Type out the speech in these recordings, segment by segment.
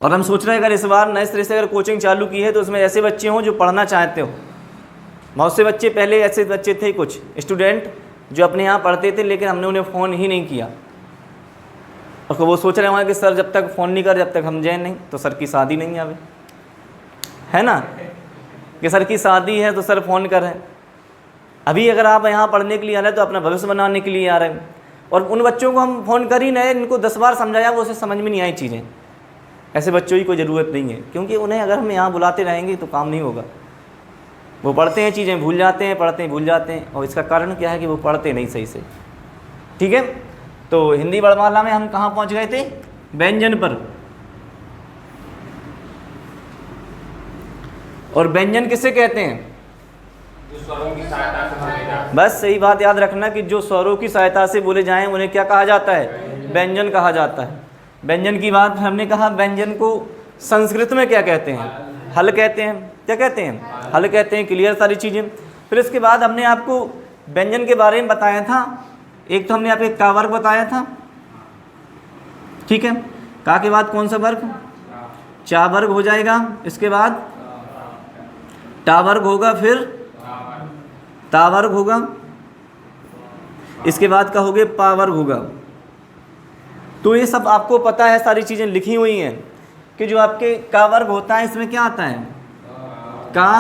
और हम सोच रहे हैं अगर इस बार नए सिरे से अगर कोचिंग चालू की है तो उसमें ऐसे बच्चे हों जो पढ़ना चाहते हो। बहुत से बच्चे पहले ऐसे बच्चे थे, कुछ स्टूडेंट जो अपने यहाँ पढ़ते थे लेकिन हमने उन्हें फ़ोन ही नहीं किया, और वो सोच रहे होंगे कि सर जब तक फ़ोन नहीं कर जब तक हम जाए नहीं तो सर की शादी नहीं आवे, है ना, कि सर की शादी है तो सर फ़ोन कर रहे हैं। अभी अगर आप यहाँ पढ़ने के लिए आ रहे हैं तो अपना भविष्य बनाने के लिए आ रहे हैं, और उन बच्चों को हम फ़ोन कर ही नहीं, इनको 10 बार समझाया वो उसे समझ में नहीं आई चीज़ें। ऐसे बच्चों की कोई ज़रूरत नहीं है, क्योंकि उन्हें अगर हम यहाँ बुलाते रहेंगे तो काम नहीं होगा। वो पढ़ते हैं चीज़ें भूल जाते हैं, पढ़ते हैं भूल जाते हैं, और इसका कारण क्या है कि वो पढ़ते नहीं सही से। ठीक है, तो हिंदी वर्णमाला में हम कहाँ पहुँच गए थे? व्यंजन पर। और व्यंजन किसे कहते हैं? जो स्वरों की सहायता से बोले जाते हैं। बस सही बात याद रखना कि जो स्वरों की सहायता से बोले जाएं उन्हें क्या कहा जाता है? व्यंजन कहा जाता है। व्यंजन की बात हमने कहा, व्यंजन को संस्कृत में क्या कहते हैं? हल कहते हैं। क्या कहते हैं? हल कहते हैं। क्लियर सारी चीज़ें। फिर इसके बाद हमने आपको व्यंजन के बारे में बताया था। एक तो हमने आपको का वर्ग बताया था, ठीक है। का के बाद कौन सा वर्ग? चा वर्ग हो जाएगा। इसके बाद टा वर्ग होगा, फिर ता वर्ग होगा, इसके बाद कहोगे पा वर्ग होगा। तो ये सब आपको पता है, सारी चीज़ें लिखी हुई हैं कि जो आपके का वर्ग होता है इसमें क्या आता है? का,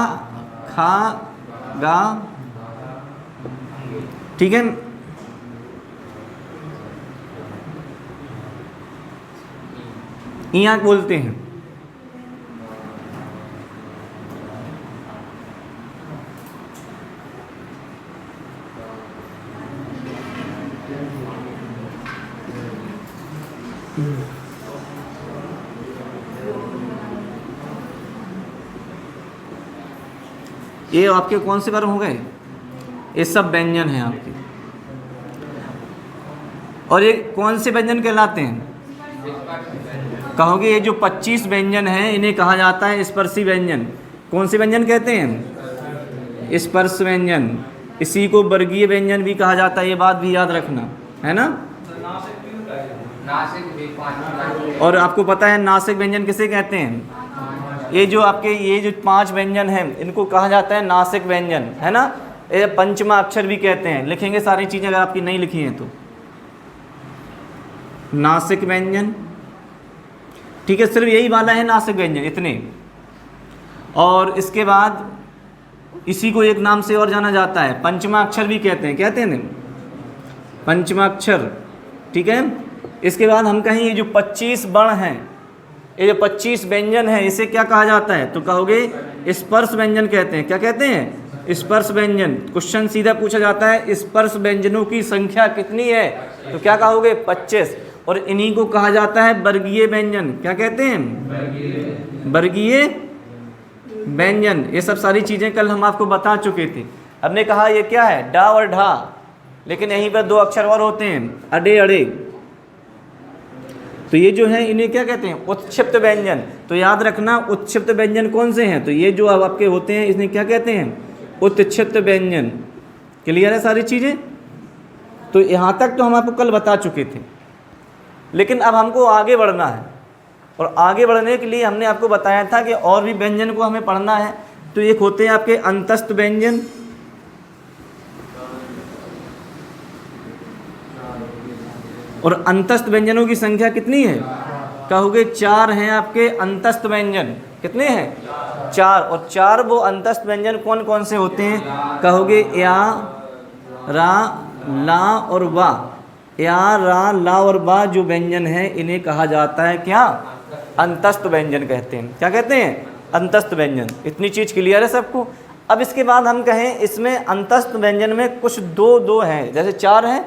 खा, गा, ठीक है। यहाँ बोलते हैं। ये आपके कौन से वर्ग हो गए? ये सब व्यंजन हैं आपके। और ये कौन से व्यंजन कहलाते हैं? कहोगे ये जो 25 व्यंजन हैं इन्हें कहा जाता है स्पर्शी व्यंजन। कौन से व्यंजन कहते हैं? स्पर्श व्यंजन। इसी को वर्गीय व्यंजन भी कहा जाता है, ये बात भी याद रखना, है ना। नासिक भी 5। और आपको पता है नासिक व्यंजन किसे कहते हैं? ये जो आपके ये जो 5 व्यंजन हैं इनको कहा जाता है नासिक व्यंजन, है ना। ये पंचमा अक्षर भी कहते हैं। लिखेंगे सारी चीज़ें अगर आपकी नहीं लिखी हैं तो। नासिक व्यंजन, ठीक है, सिर्फ यही वाला है नासिक व्यंजन, इतने। और इसके बाद इसी को एक नाम से और जाना जाता है, पंचमा अक्षर भी कहते हैं। कहते हैं ना पंचमा अक्षर, ठीक है। इसके बाद हम कहें ये जो 25 वर्ण हैं, ये जो 25 व्यंजन है इसे क्या कहा जाता है? तो कहोगे स्पर्श व्यंजन कहते हैं। क्या कहते हैं? स्पर्श व्यंजन। क्वेश्चन सीधा पूछा जाता है स्पर्श व्यंजनों की संख्या कितनी है? तो क्या कहोगे? 25। और इन्हीं को कहा जाता है वर्गीय व्यंजन। क्या कहते हैं? वर्गीय व्यंजन। ये सब सारी चीज़ें कल हम आपको बता चुके थे। हमने कहा ये क्या है? डा और ढा, लेकिन यहीं पर 2 अक्षर और होते हैं, अडे अड़े। तो ये जो है इन्हें क्या कहते हैं? उत्क्षिप्त व्यंजन। तो याद रखना उत्क्षिप्त व्यंजन कौन से हैं? तो ये जो अब आपके होते हैं इन्हें क्या कहते हैं? उत्क्षिप्त व्यंजन। क्लियर है सारी चीज़ें? तो यहाँ तक तो हम आपको कल बता चुके थे, लेकिन अब हमको आगे बढ़ना है, और आगे बढ़ने के लिए हमने आपको बताया था कि और भी व्यंजन को हमें पढ़ना है। तो एक होते हैं आपके अंतस्थ व्यंजन, और अंतस्थ व्यंजनों की संख्या कितनी है? कहोगे 4 हैं आपके अंतस्थ व्यंजन। कितने हैं? 4। और 4 वो अंतस्थ व्यंजन कौन कौन से होते हैं? कहोगे या, रा, ला और वा। या, रा, ला और वा जो व्यंजन है इन्हें कहा जाता है क्या? अंतस्थ व्यंजन कहते हैं। क्या कहते हैं? अंतस्थ व्यंजन। इतनी चीज़ क्लियर है सबको? अब इसके बाद हम कहें इसमें अंतस्थ व्यंजन में कुछ 2 हैं, जैसे 4 हैं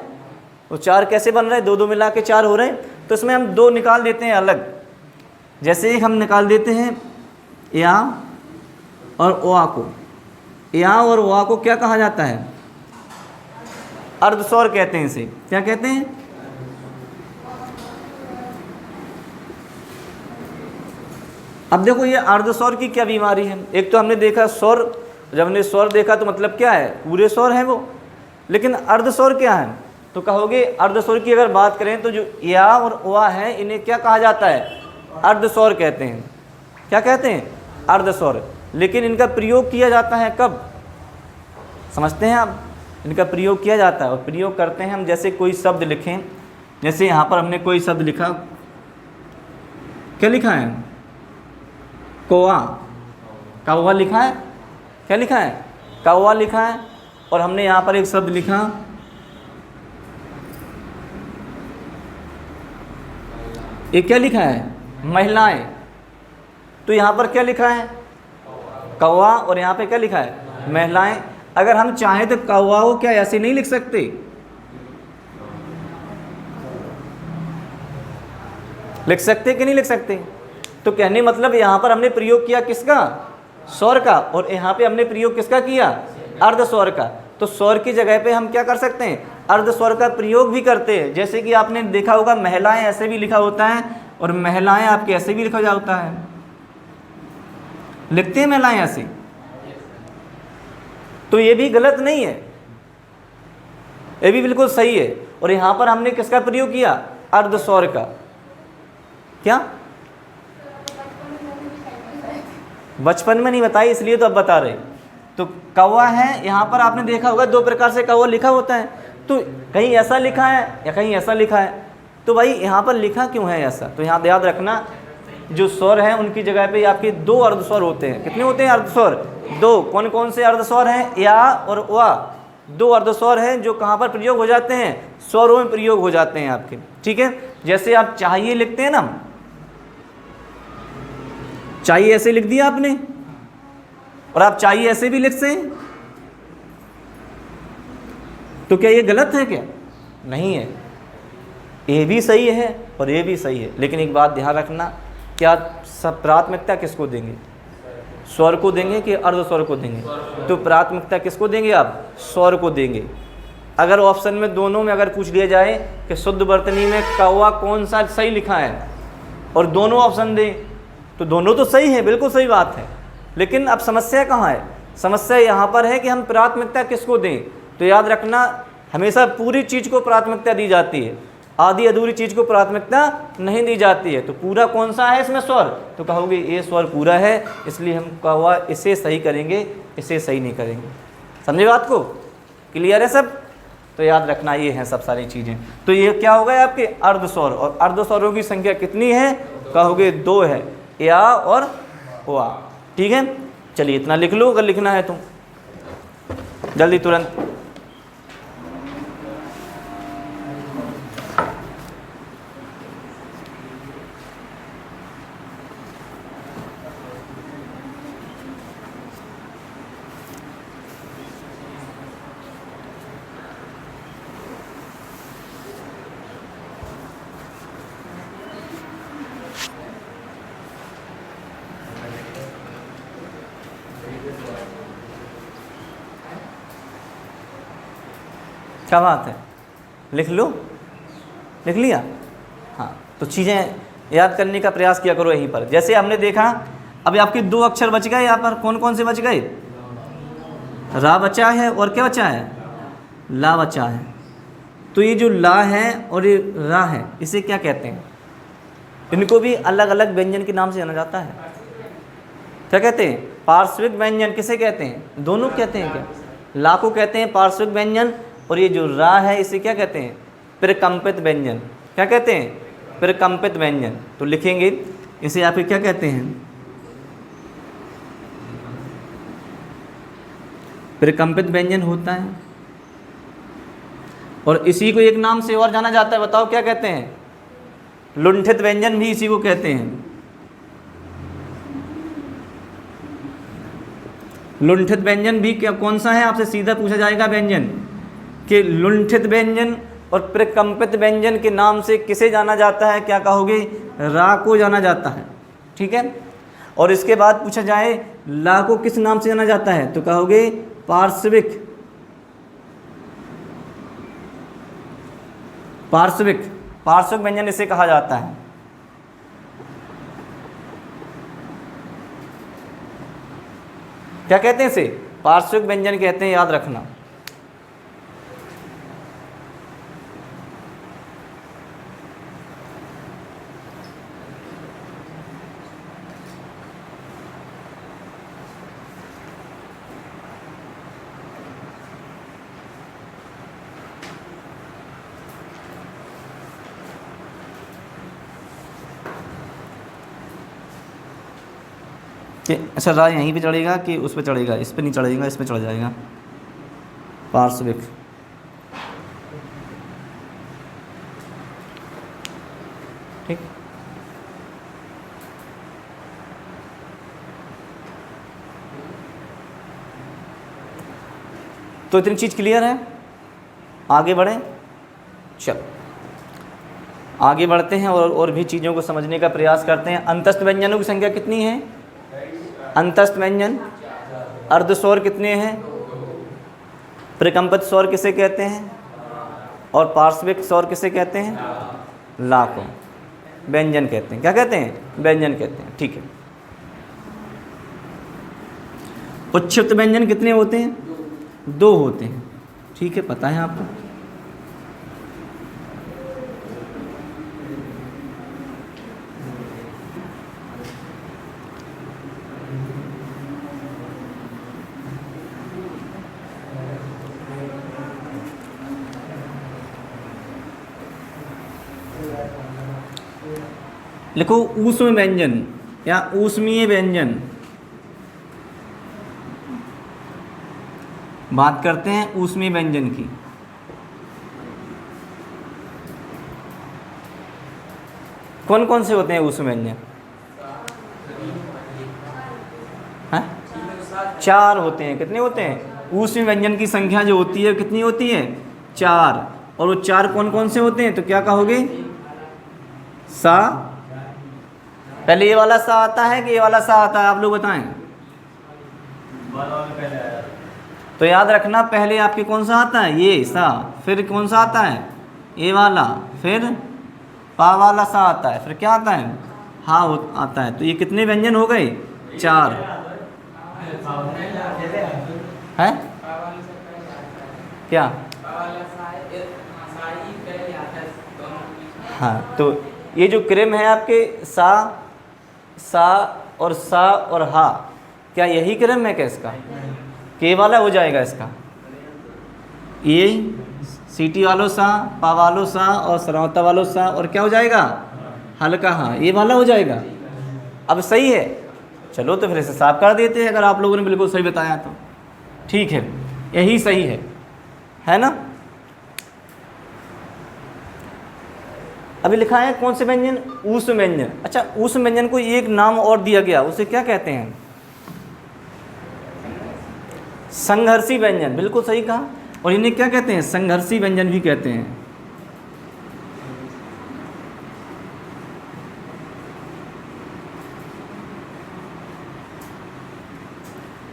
तो 4 कैसे बन रहे हैं? 2 मिला के 4 हो रहे हैं। तो इसमें हम 2 निकाल देते हैं अलग। जैसे एक हम निकाल देते हैं या और ओआ को। या और ओआ को क्या कहा जाता है? अर्धस्वर कहते हैं इसे। क्या कहते हैं? अब देखो ये अर्धस्वर की क्या बीमारी है। एक तो हमने देखा स्वर, जब हमने स्वर देखा तो मतलब क्या है? पूरे स्वर है वो। लेकिन अर्धस्वर क्या है? तो कहोगे अर्धस्वर की अगर बात करें तो जो या और ओआ है इन्हें क्या कहा जाता है? अर्धस्वर कहते हैं। क्या कहते हैं? अर्धस्वर। लेकिन इनका प्रयोग किया जाता है कब? समझते हैं आप? इनका प्रयोग किया जाता है, और प्रयोग करते हैं हम जैसे कोई शब्द लिखें। जैसे यहाँ पर हमने कोई शब्द लिखा, क्या लिखा है? कौवा। कौवा लिखा है। क्या लिखा है? कौवा लिखा है। और हमने यहाँ पर एक शब्द लिखा ये क्या लिखा है? महिलाएं। तो यहाँ पर क्या लिखा है? कौवा, और यहाँ पे क्या लिखा है? महिलाएं। अगर हम चाहें तो कौवा को क्या ऐसे नहीं लिख सकते? लिख सकते कि नहीं लिख सकते? तो कहने मतलब यहाँ पर हमने प्रयोग किया किसका? स्वर का। और यहाँ पे हमने प्रयोग किसका किया? अर्धस्वर का। तो स्वर की जगह पे हम क्या कर सकते हैं? अर्धस्वर का प्रयोग भी करते हैं। जैसे कि आपने देखा होगा महिलाएं ऐसे भी लिखा होता है, और महिलाएं आपके ऐसे भी लिखा जाता है। लिखते हैं महिलाएं ऐसे, तो ये भी गलत नहीं है, ये भी बिल्कुल सही है। और यहाँ पर हमने किसका प्रयोग किया? अर्धस्वर का। क्या? बचपन में नहीं बताई, इसलिए तो अब बता रहे। तो कौवा है, यहाँ पर आपने देखा होगा 2 प्रकार से कौवा लिखा होता है। तो कहीं ऐसा लिखा है या कहीं ऐसा लिखा है, तो भाई यहाँ पर लिखा क्यों है ऐसा? तो यहाँ याद रखना, जो स्वर है उनकी जगह पे आपके 2 अर्धस्वर होते हैं। कितने होते हैं अर्धस्वर? 2। कौन कौन से अर्धस्वर हैं? या और वा। 2 अर्धस्वर हैं जो कहाँ पर प्रयोग हो जाते हैं? स्वरों में प्रयोग हो जाते हैं आपके। ठीक है। जैसे आप चाहिए लिखते हैं ना, चाहिए ऐसे लिख दिया आपने, और आप चाहिए ऐसे भी लिख से, तो क्या ये गलत है? क्या नहीं है, ये भी सही है और ये भी सही है। लेकिन एक बात ध्यान रखना, क्या सब प्राथमिकता किसको देंगे? स्वर को देंगे कि अर्धस्वर को देंगे? तो प्राथमिकता किसको देंगे आप? स्वर को देंगे। अगर ऑप्शन में दोनों में अगर पूछ लिया जाए कि शुद्ध वर्तनी में कौवा कौन सा सही लिखा है, और दोनों ऑप्शन दें, तो दोनों तो सही है, बिल्कुल सही बात है। लेकिन अब समस्या कहाँ है? समस्या यहाँ पर है कि हम प्राथमिकता किसको दें। तो याद रखना, हमेशा पूरी चीज़ को प्राथमिकता दी जाती है, आधी अधूरी चीज़ को प्राथमिकता नहीं दी जाती है। तो पूरा कौन सा है इसमें स्वर? तो कहोगे ये स्वर पूरा है, इसलिए हम कौवा इसे सही करेंगे, इसे सही नहीं करेंगे। समझे बात को? क्लियर है सब? तो याद रखना ये है सब सारी चीज़ें। तो ये क्या हो गए आपके? अर्धस्वर। और अर्धस्वरों की संख्या कितनी है? कहोगे 2 है, या और वा। ठीक है, चलिए इतना लिख लो अगर लिखना है तो जल्दी तुरंत। क्या बात है? लिख लो, लिख लिया? हाँ, तो चीज़ें याद करने का प्रयास किया करो यहीं पर। जैसे हमने देखा, अभी आपके 2 अक्षर बच गए यहाँ पर। कौन कौन से बच गए? रा बचा है, और क्या बचा है? ला बचा है। तो ये जो ला है और ये रा है, इसे क्या कहते हैं? इनको भी अलग अलग व्यंजन के नाम से जाना जाता है। क्या कहते हैं? पार्श्विक व्यंजन। किसे कहते हैं? दोनों कहते हैं क्या? ला को कहते हैं पार्श्विक व्यंजन, और ये जो रा है इसे क्या कहते हैं? प्रकंपित व्यंजन। क्या कहते हैं? प्रकंपित व्यंजन। तो लिखेंगे इसे आप क्या कहते हैं? प्रकंपित व्यंजन होता है। और इसी को एक नाम से और जाना जाता है, बताओ क्या कहते हैं? लुंठित व्यंजन भी इसी को कहते हैं। लुंठित व्यंजन भी क्या कौन सा है? आपसे सीधा पूछा जाएगा व्यंजन कि लुंठित व्यंजन और प्रकंपित व्यंजन के नाम से किसे जाना जाता है? क्या कहोगे? रा को जाना जाता है। ठीक है। और इसके बाद पूछा जाए ला को किस नाम से जाना जाता है? तो कहोगे पार्श्विक। पार्श्विक, पार्श्विक व्यंजन इसे कहा जाता है। क्या कहते हैं इसे? पार्श्विक व्यंजन कहते हैं, याद रखना। कि अच्छा रा यहीं पे चढ़ेगा कि उस पे चढ़ेगा? इस पे नहीं चढ़ेगा, इस पे चढ़ जाएगा। पार्श्विक, ठीक। तो इतनी चीज़ क्लियर है, आगे बढ़ें। चलो आगे बढ़ते हैं और भी चीज़ों को समझने का प्रयास करते हैं। अंतस्थ व्यंजनों की संख्या कितनी है? अंतस्थ व्यंजन अर्ध स्वर कितने हैं? प्रकंपित स्वर किसे कहते हैं? और पार्श्विक स्वर किसे कहते हैं? लाखों। व्यंजन कहते हैं। क्या कहते हैं? व्यंजन कहते हैं, ठीक है। उच्छिष्ट व्यंजन कितने होते हैं? 2 होते हैं, ठीक है, पता है आपको। लिखो ऊष्म व्यंजन या ऊष्मीय व्यंजन। बात करते हैं ऊष्मीय व्यंजन की। कौन कौन से होते हैं ऊष्म व्यंजन? 4 होते हैं। कितने होते हैं? ऊष्म व्यंजन की संख्या जो होती है कितनी होती है? 4। और वो 4 कौन कौन से होते हैं? तो क्या कहोगे? सा, पहले ये वाला सा आता है कि ये वाला सा आता है? आप लोग बताएं। तो याद रखना, पहले आपके कौन सा आता है? ये सा। फिर कौन सा आता है? ये वाला। फिर पा वाला सा आता है। फिर क्या आता है? हा आता है। तो ये कितने व्यंजन हो गए? 4 है। क्या? हाँ, तो ये जो क्रम है आपके सा और सा और हा, क्या यही क्रम है क्या इसका? के वाला हो जाएगा इसका। ये सीटी वालों सा, पा वालों सा और सरौता वालों सा, और क्या हो जाएगा? हल्का हाँ, ये वाला हो जाएगा। अब सही है, चलो तो फिर इसे साफ कर देते हैं। अगर आप लोगों ने बिल्कुल सही बताया तो ठीक है, यही सही है ना। अभी लिखा है कौन से व्यंजन? ऊष्म व्यंजन। अच्छा, ऊष्म व्यंजन को एक नाम और दिया गया, उसे क्या कहते हैं? संघर्षी व्यंजन। बिल्कुल सही कहा। और इन्हें क्या कहते हैं? संघर्षी व्यंजन भी कहते हैं।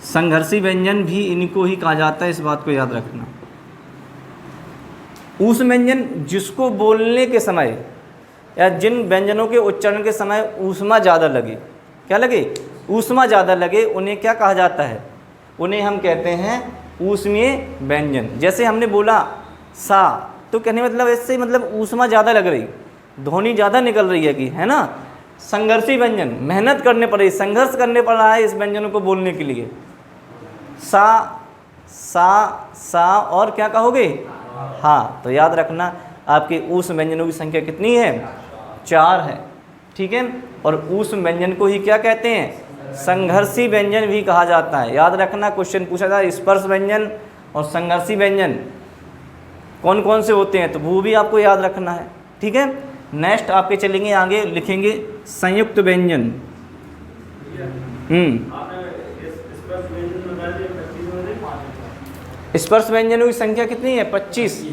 संघर्षी व्यंजन भी इनको ही कहा जाता है, इस बात को याद रखना। ऊष्म व्यंजन जिसको बोलने के समय या जिन व्यंजनों के उच्चारण के समय ऊष्मा ज़्यादा लगे, क्या लगे? ऊष्मा ज़्यादा लगे, उन्हें क्या कहा जाता है? उन्हें हम कहते हैं ऊष्मीय व्यंजन। जैसे हमने बोला सा, तो कहने मतलब इससे मतलब ऊष्मा ज़्यादा लग रही, ध्वनि ज़्यादा निकल रही है कि, है ना। संघर्षी व्यंजन, मेहनत करने पड़ रही, संघर्ष करने पड़ रहा है इस व्यंजनों को बोलने के लिए। सा और क्या कहोगे? हाँ। तो याद रखना, आपके ऊष्म व्यंजनों की संख्या कितनी है? 4 है, ठीक है। और ऊष्म व्यंजन को ही क्या कहते हैं? संघर्षी व्यंजन भी कहा जाता है। याद रखना, क्वेश्चन पूछा था स्पर्श व्यंजन और संघर्षी व्यंजन कौन कौन से होते हैं, तो वो भी आपको याद रखना है, ठीक है। नेक्स्ट आपके चलेंगे आगे, लिखेंगे संयुक्त व्यंजन। स्पर्श व्यंजनों की संख्या कितनी है? 25।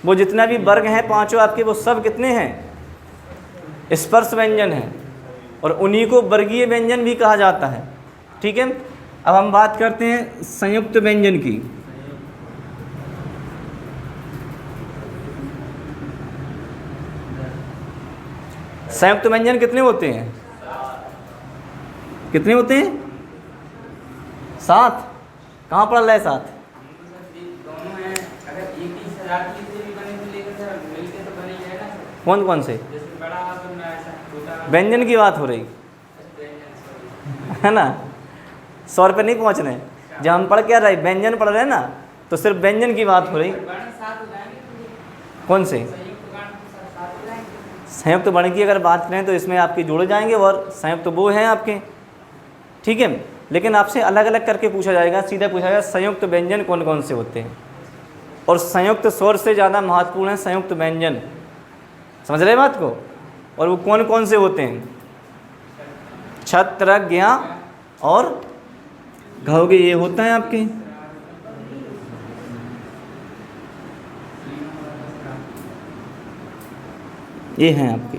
वो जितना भी वर्ग हैं पांचों आपके, वो सब कितने हैं? स्पर्श व्यंजन हैं। और उन्हीं को वर्गीय व्यंजन भी कहा जाता है, ठीक है। अब हम बात करते हैं संयुक्त व्यंजन की। संयुक्त व्यंजन कितने होते हैं? कितने होते हैं? 7। कहाँ पढ़ रहा है 7? कौन कौन से व्यंजन की बात हो रही है ना? 100 रुपये नहीं पहुँच रहे। जब हम पढ़ क्या रहे, व्यंजन पढ़ रहे हैं ना, तो सिर्फ व्यंजन की बात हो रही। कौन से? संयुक्त वर्ण की अगर बात करें तो इसमें आपके जोड़े जाएंगे, और संयुक्त वो हैं आपके ठीक है। लेकिन आपसे अलग अलग करके पूछा जाएगा, सीधा पूछा जाएगा संयुक्त व्यंजन कौन कौन से होते हैं, और संयुक्त स्वर से ज़्यादा महत्वपूर्ण है संयुक्त व्यंजन। समझ रहे बात को? और वो कौन कौन से होते हैं? छत, त्र, ज्ञा और कहोगे ये होता है आपके। ये हैं आपके,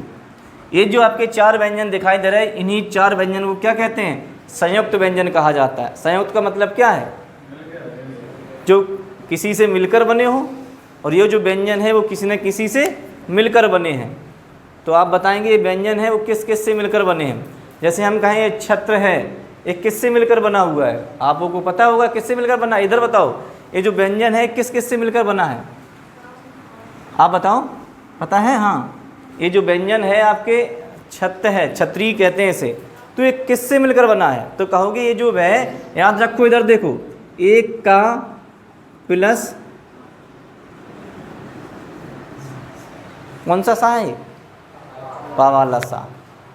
ये जो आपके 4 व्यंजन दिखाई दे रहे हैं, इन्हीं 4 व्यंजन को क्या कहते हैं? संयुक्त व्यंजन कहा जाता है। संयुक्त का मतलब क्या है? जो किसी से मिलकर बने हो, और ये जो व्यंजन है वो किसी न किसी से मिलकर बने हैं। तो आप बताएंगे ये व्यंजन है वो किस किस से मिलकर बने हैं। जैसे हम कहें ये छत्र है, एक किससे मिलकर बना हुआ है? आप लोगों को पता होगा किससे मिलकर बना है। इधर बताओ, ये जो व्यंजन है किस किस से मिलकर बना है? आप बताओ, पता है? हाँ, ये जो व्यंजन है आपके छत्र है, छत्री कहते हैं इसे, तो ये किससे मिलकर बना है? तो कहोगे ये जो है, याद रखो, इधर देखो, एक का प्लस कौन सा सा है? पा वाला सा,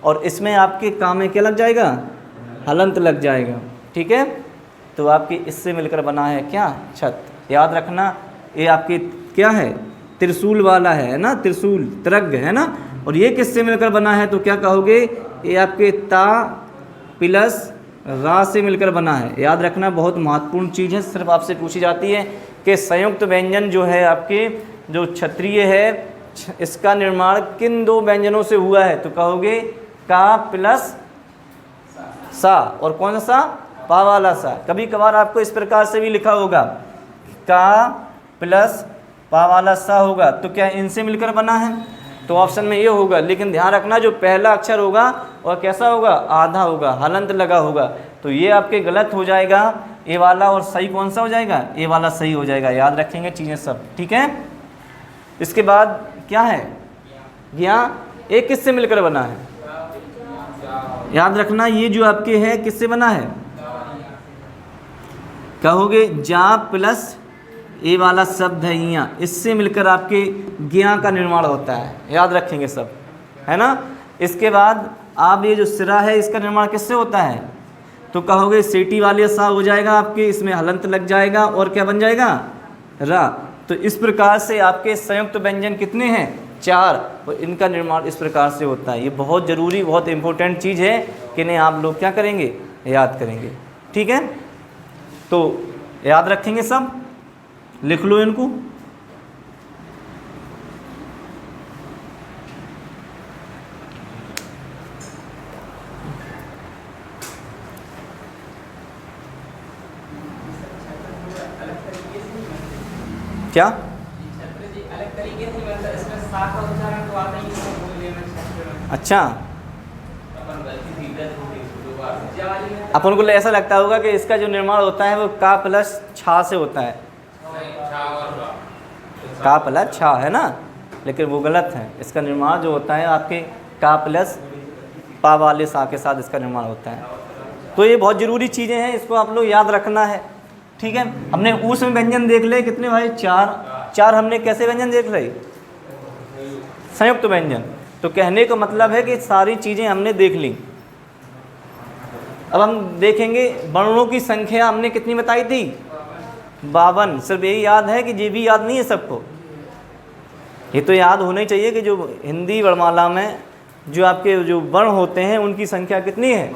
और इसमें आपके का में क्या लग जाएगा? हलंत लग जाएगा। ठीक है, तो आपकी इससे मिलकर बना है क्या? छत। याद रखना, ये आपके क्या है? त्रिशूल वाला है ना, त्रिशूल, त्रग है ना। और ये किससे मिलकर बना है? तो क्या कहोगे? ये आपके ता प्लस रा से मिलकर बना है। याद रखना, बहुत महत्वपूर्ण चीज़ है, सिर्फ आपसे पूछी जाती है कि संयुक्त व्यंजन जो है आपके, जो क्षत्रिय है, इसका निर्माण किन 2 व्यंजनों से हुआ है? तो कहोगे का प्लस सा, और कौन सा? पा वाला सा। कभी कभार आपको इस प्रकार से भी लिखा होगा, का प्लस पा वाला सा होगा, तो क्या इनसे मिलकर बना है? तो ऑप्शन में ये होगा। लेकिन ध्यान रखना, जो पहला अक्षर होगा और कैसा होगा? आधा होगा, हलंत लगा होगा, तो ये आपके गलत हो जाएगा ये वाला, और सही कौन सा हो जाएगा? ये वाला सही हो जाएगा। याद रखेंगे चीज़ें सब, ठीक है। इसके बाद क्या है? ज्ञा, एक किससे मिलकर बना है? याद रखना, ये जो आपके है किससे बना है? कहोगे जा प्लस ये वाला शब्द है यहाँ, इससे मिलकर आपके ज्ञा का निर्माण होता है। याद रखेंगे सब, है ना। इसके बाद आप ये जो सिरा है, इसका निर्माण किससे होता है? तो कहोगे सीटी वाले सा हो जाएगा आपके, इसमें हलंत लग जाएगा, और क्या बन जाएगा? रा। तो इस प्रकार से आपके संयुक्त व्यंजन कितने हैं? 4, और इनका निर्माण इस प्रकार से होता है। ये बहुत ज़रूरी, बहुत इम्पोर्टेंट चीज़ है कि नहीं, आप लोग क्या करेंगे? याद करेंगे, ठीक है। तो याद रखेंगे सब, लिख लो इनको। क्या? अच्छा, अपन को ऐसा लगता होगा कि इसका जो निर्माण होता है वो का प्लस छा से होता है, का प्लस छा, है ना। लेकिन वो गलत है। इसका निर्माण जो होता है आपके का प्लस पा वाले सा के साथ इसका निर्माण होता है। तो ये बहुत ज़रूरी चीज़ें हैं, इसको आप लोग याद रखना है, ठीक है। हमने ऊष्म व्यंजन देख ले, कितने भाई? 4 हमने कैसे व्यंजन देख रहे? संयुक्त व्यंजन। तो कहने का मतलब है कि सारी चीज़ें हमने देख ली। अब हम देखेंगे वर्णों की संख्या हमने कितनी बताई थी? 52। सिर्फ यही याद है कि ये भी याद नहीं है सबको? ये तो याद होना ही चाहिए कि जो हिंदी वर्णमाला में जो आपके जो वर्ण होते हैं उनकी संख्या कितनी है?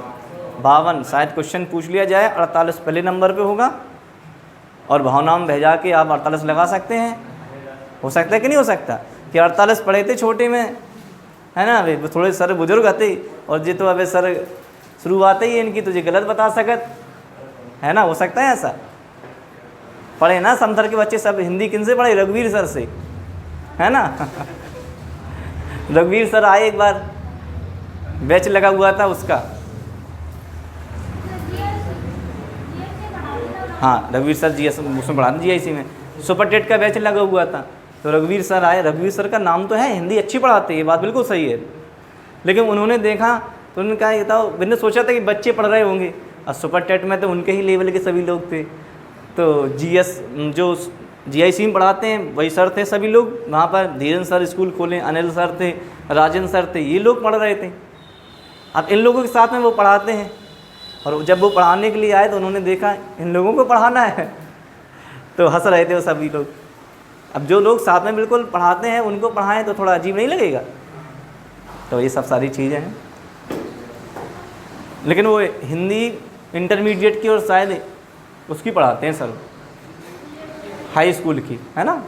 52। शायद क्वेश्चन पूछ लिया जाए, 48 पहले नंबर पे होगा, और भावना में भेजा के आप 48 लगा सकते हैं। हो सकता है कि नहीं हो सकता? कि 48 पढ़े थे छोटे में, है ना। अभी थोड़े सर बुजुर्ग आते, और ये तो अभी सर शुरुआत ही है इनकी, तो ये गलत बता सकत, है ना। हो सकता है ऐसा? पढ़े ना समथर के बच्चे सब। हिंदी किन से पढ़े? रघुवीर सर से, है ना। रघुवीर सर आए एक बार, बैच लगा हुआ था उसका। हाँ, रघुवीर सर जी उसमें पढ़ा दिया, इसी में सुपर टेट का बैच लगा हुआ था। तो रघुवीर सर आए। रघुवीर सर का नाम तो है, हिंदी अच्छी पढ़ाते हैं, ये बात बिल्कुल सही है। लेकिन उन्होंने देखा तो उन्होंने कहा, ये तो मैंने सोचा था कि बच्चे पढ़ रहे होंगे, और सुपर टेट में तो उनके ही लेवल के सभी लोग थे। तो जीएस जो जीआईसी में पढ़ाते हैं वही सर थे सभी लोग वहाँ पर। धीरेन्द्र सर स्कूल खोले, अनिल सर थे, राजेंद्र सर थे, ये लोग पढ़ रहे थे। अब इन लोगों के साथ में वो पढ़ाते हैं, और जब वो पढ़ाने के लिए आए तो उन्होंने देखा इन लोगों को पढ़ाना है, तो हंस रहे थे वो सभी लोग। अब जो लोग साथ में बिल्कुल पढ़ाते हैं उनको पढ़ाएं तो थोड़ा अजीब नहीं लगेगा। तो ये सब सारी चीज़ें हैं। लेकिन वो हिंदी इंटरमीडिएट की और शायद उसकी पढ़ाते हैं सर, हाई स्कूल की, है ना।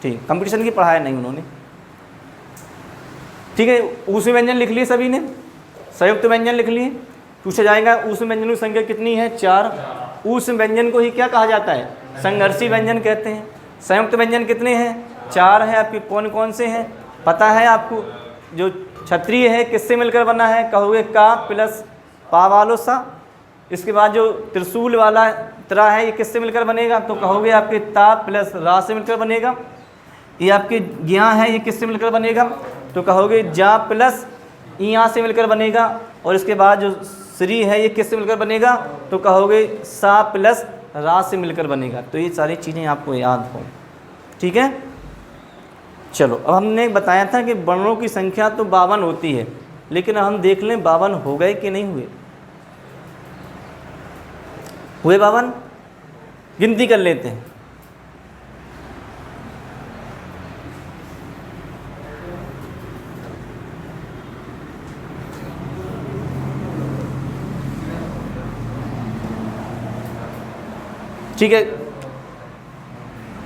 ठीक, कंपटीशन की पढ़ाया नहीं उन्होंने। ठीक है, ऊष्म व्यंजन लिख लिए सभी ने, संयुक्त व्यंजन लिख लिए। पूछा जाएगा ऊष्म व्यंजन की संख्या कितनी है? 4। ऊष्म व्यंजन को ही क्या कहा जाता है? संघर्षी व्यंजन कहते हैं। संयुक्त व्यंजन कितने हैं? 4 हैं। आपके कौन कौन से हैं पता है आपको? जो क्षत्रिय है किससे मिलकर बना है? कहोगे का प्लस पा वालो सा। इसके बाद जो त्रिशूल वाला त्रा है ये किससे मिलकर बनेगा? तो कहोगे आपके ता प्लस रा से मिलकर बनेगा। ये आपके ज्ञा है ये किससे मिलकर बनेगा? तो कहोगे जा प्लस इया से मिलकर बनेगा। और इसके बाद जो श्री है ये किससे मिलकर बनेगा? तो कहोगे सा प्लस रा से मिलकर बनेगा। तो ये सारी चीज़ें आपको याद हो, ठीक है। चलो, अब हमने बताया था कि वर्णों की संख्या तो 52 होती है, लेकिन हम देख लें 52 हो गए कि नहीं हुए। हुए 52? गिनती कर लेते हैं। ठीक है,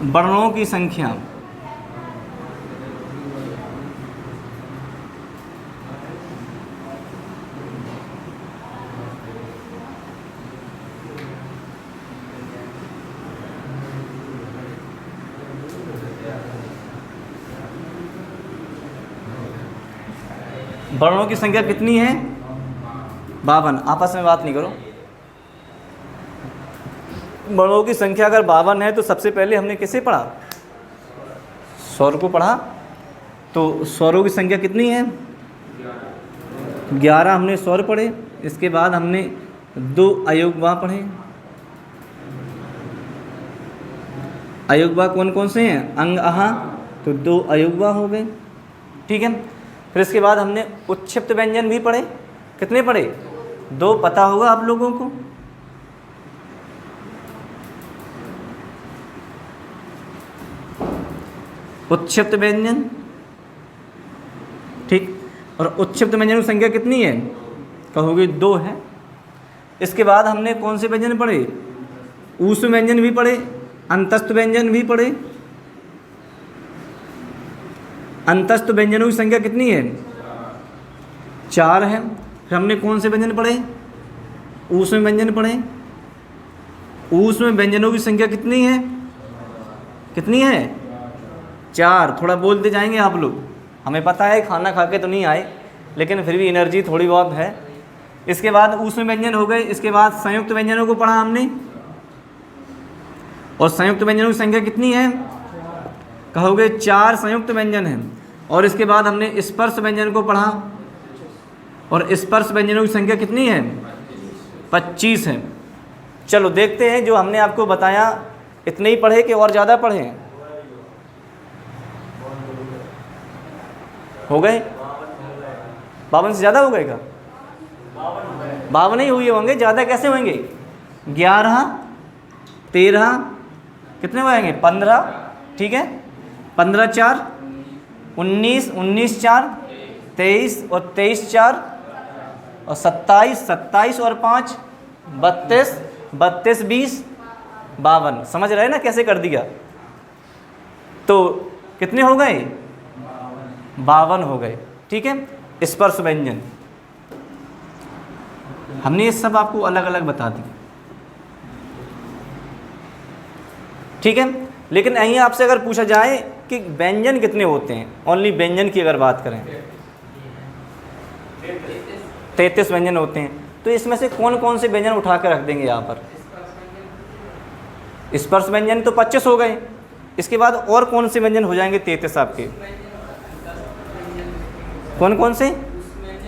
वर्णों की संख्या वर्णों की संख्या कितनी है? 52। आपस में बात नहीं करो। वर्णों की संख्या अगर 52 है तो सबसे पहले हमने किसे पढ़ा? स्वर को पढ़ा। तो स्वरों की संख्या कितनी है? 11 हमने स्वर पढ़े। इसके बाद हमने 2 अयोगवा पढ़े। अयोगवा कौन कौन से हैं? अंग आहा, तो 2 अयोगवा हो गए, ठीक है। फिर इसके बाद हमने उत्क्षिप्त व्यंजन भी पढ़े। कितने पढ़े? 2 पता होगा आप लोगों को। उत्क्षिप्त व्यंजन, ठीक। और उत्क्षिप्त व्यंजन की संख्या कितनी है? कहोगे 2 है। इसके बाद हमने कौन से व्यंजन पढ़े? ऊष्म व्यंजन भी पढ़े, अंतस्थ व्यंजन भी पढ़े। अंतस्थ व्यंजनों की संख्या कितनी है? 4 है। फिर हमने कौन से व्यंजन पढ़े? ऊष्म व्यंजन पढ़े। ऊष्म व्यंजनों की संख्या कितनी है? कितनी है? 4। थोड़ा बोलते जाएंगे आप लोग। हमें पता है खाना खा के तो नहीं आए, लेकिन फिर भी एनर्जी थोड़ी बहुत है। इसके बाद ऊष्म व्यंजन हो गए। इसके बाद संयुक्त व्यंजनों को पढ़ा हमने, और संयुक्त व्यंजनों की संख्या कितनी है? कहोगे 4 संयुक्त व्यंजन हैं। और इसके बाद हमने स्पर्श व्यंजन को पढ़ा, और स्पर्श व्यंजनों की संख्या कितनी है? 25 है। चलो देखते हैं, जो हमने आपको बताया इतने ही पढ़े कि और ज़्यादा पढ़े? हो गए? 52 से ज़्यादा हो गए क्या? 52 ही हुए होंगे, ज़्यादा कैसे होंगे? 11, 13, कितने हो जाएंगे? 15, ठीक है। 15 4 19, 19 4 23, और 23 4 और 27, 27 और 5 32, 32 20 52। समझ रहे हैं ना कैसे कर दिया? तो कितने हो गए? 52 हो गए, ठीक है। स्पर्श व्यंजन हमने ये सब आपको अलग अलग बता दी, ठीक है। लेकिन यहीं आपसे अगर पूछा जाए कि व्यंजन कितने होते हैं, ओनली व्यंजन की अगर बात करें 33 व्यंजन होते हैं, तो इसमें से कौन कौन से व्यंजन उठा कर रख देंगे यहाँ पर? स्पर्श व्यंजन तो 25 हो गए। इसके बाद और कौन से व्यंजन हो जाएंगे 33 आपके? कौन कौन से?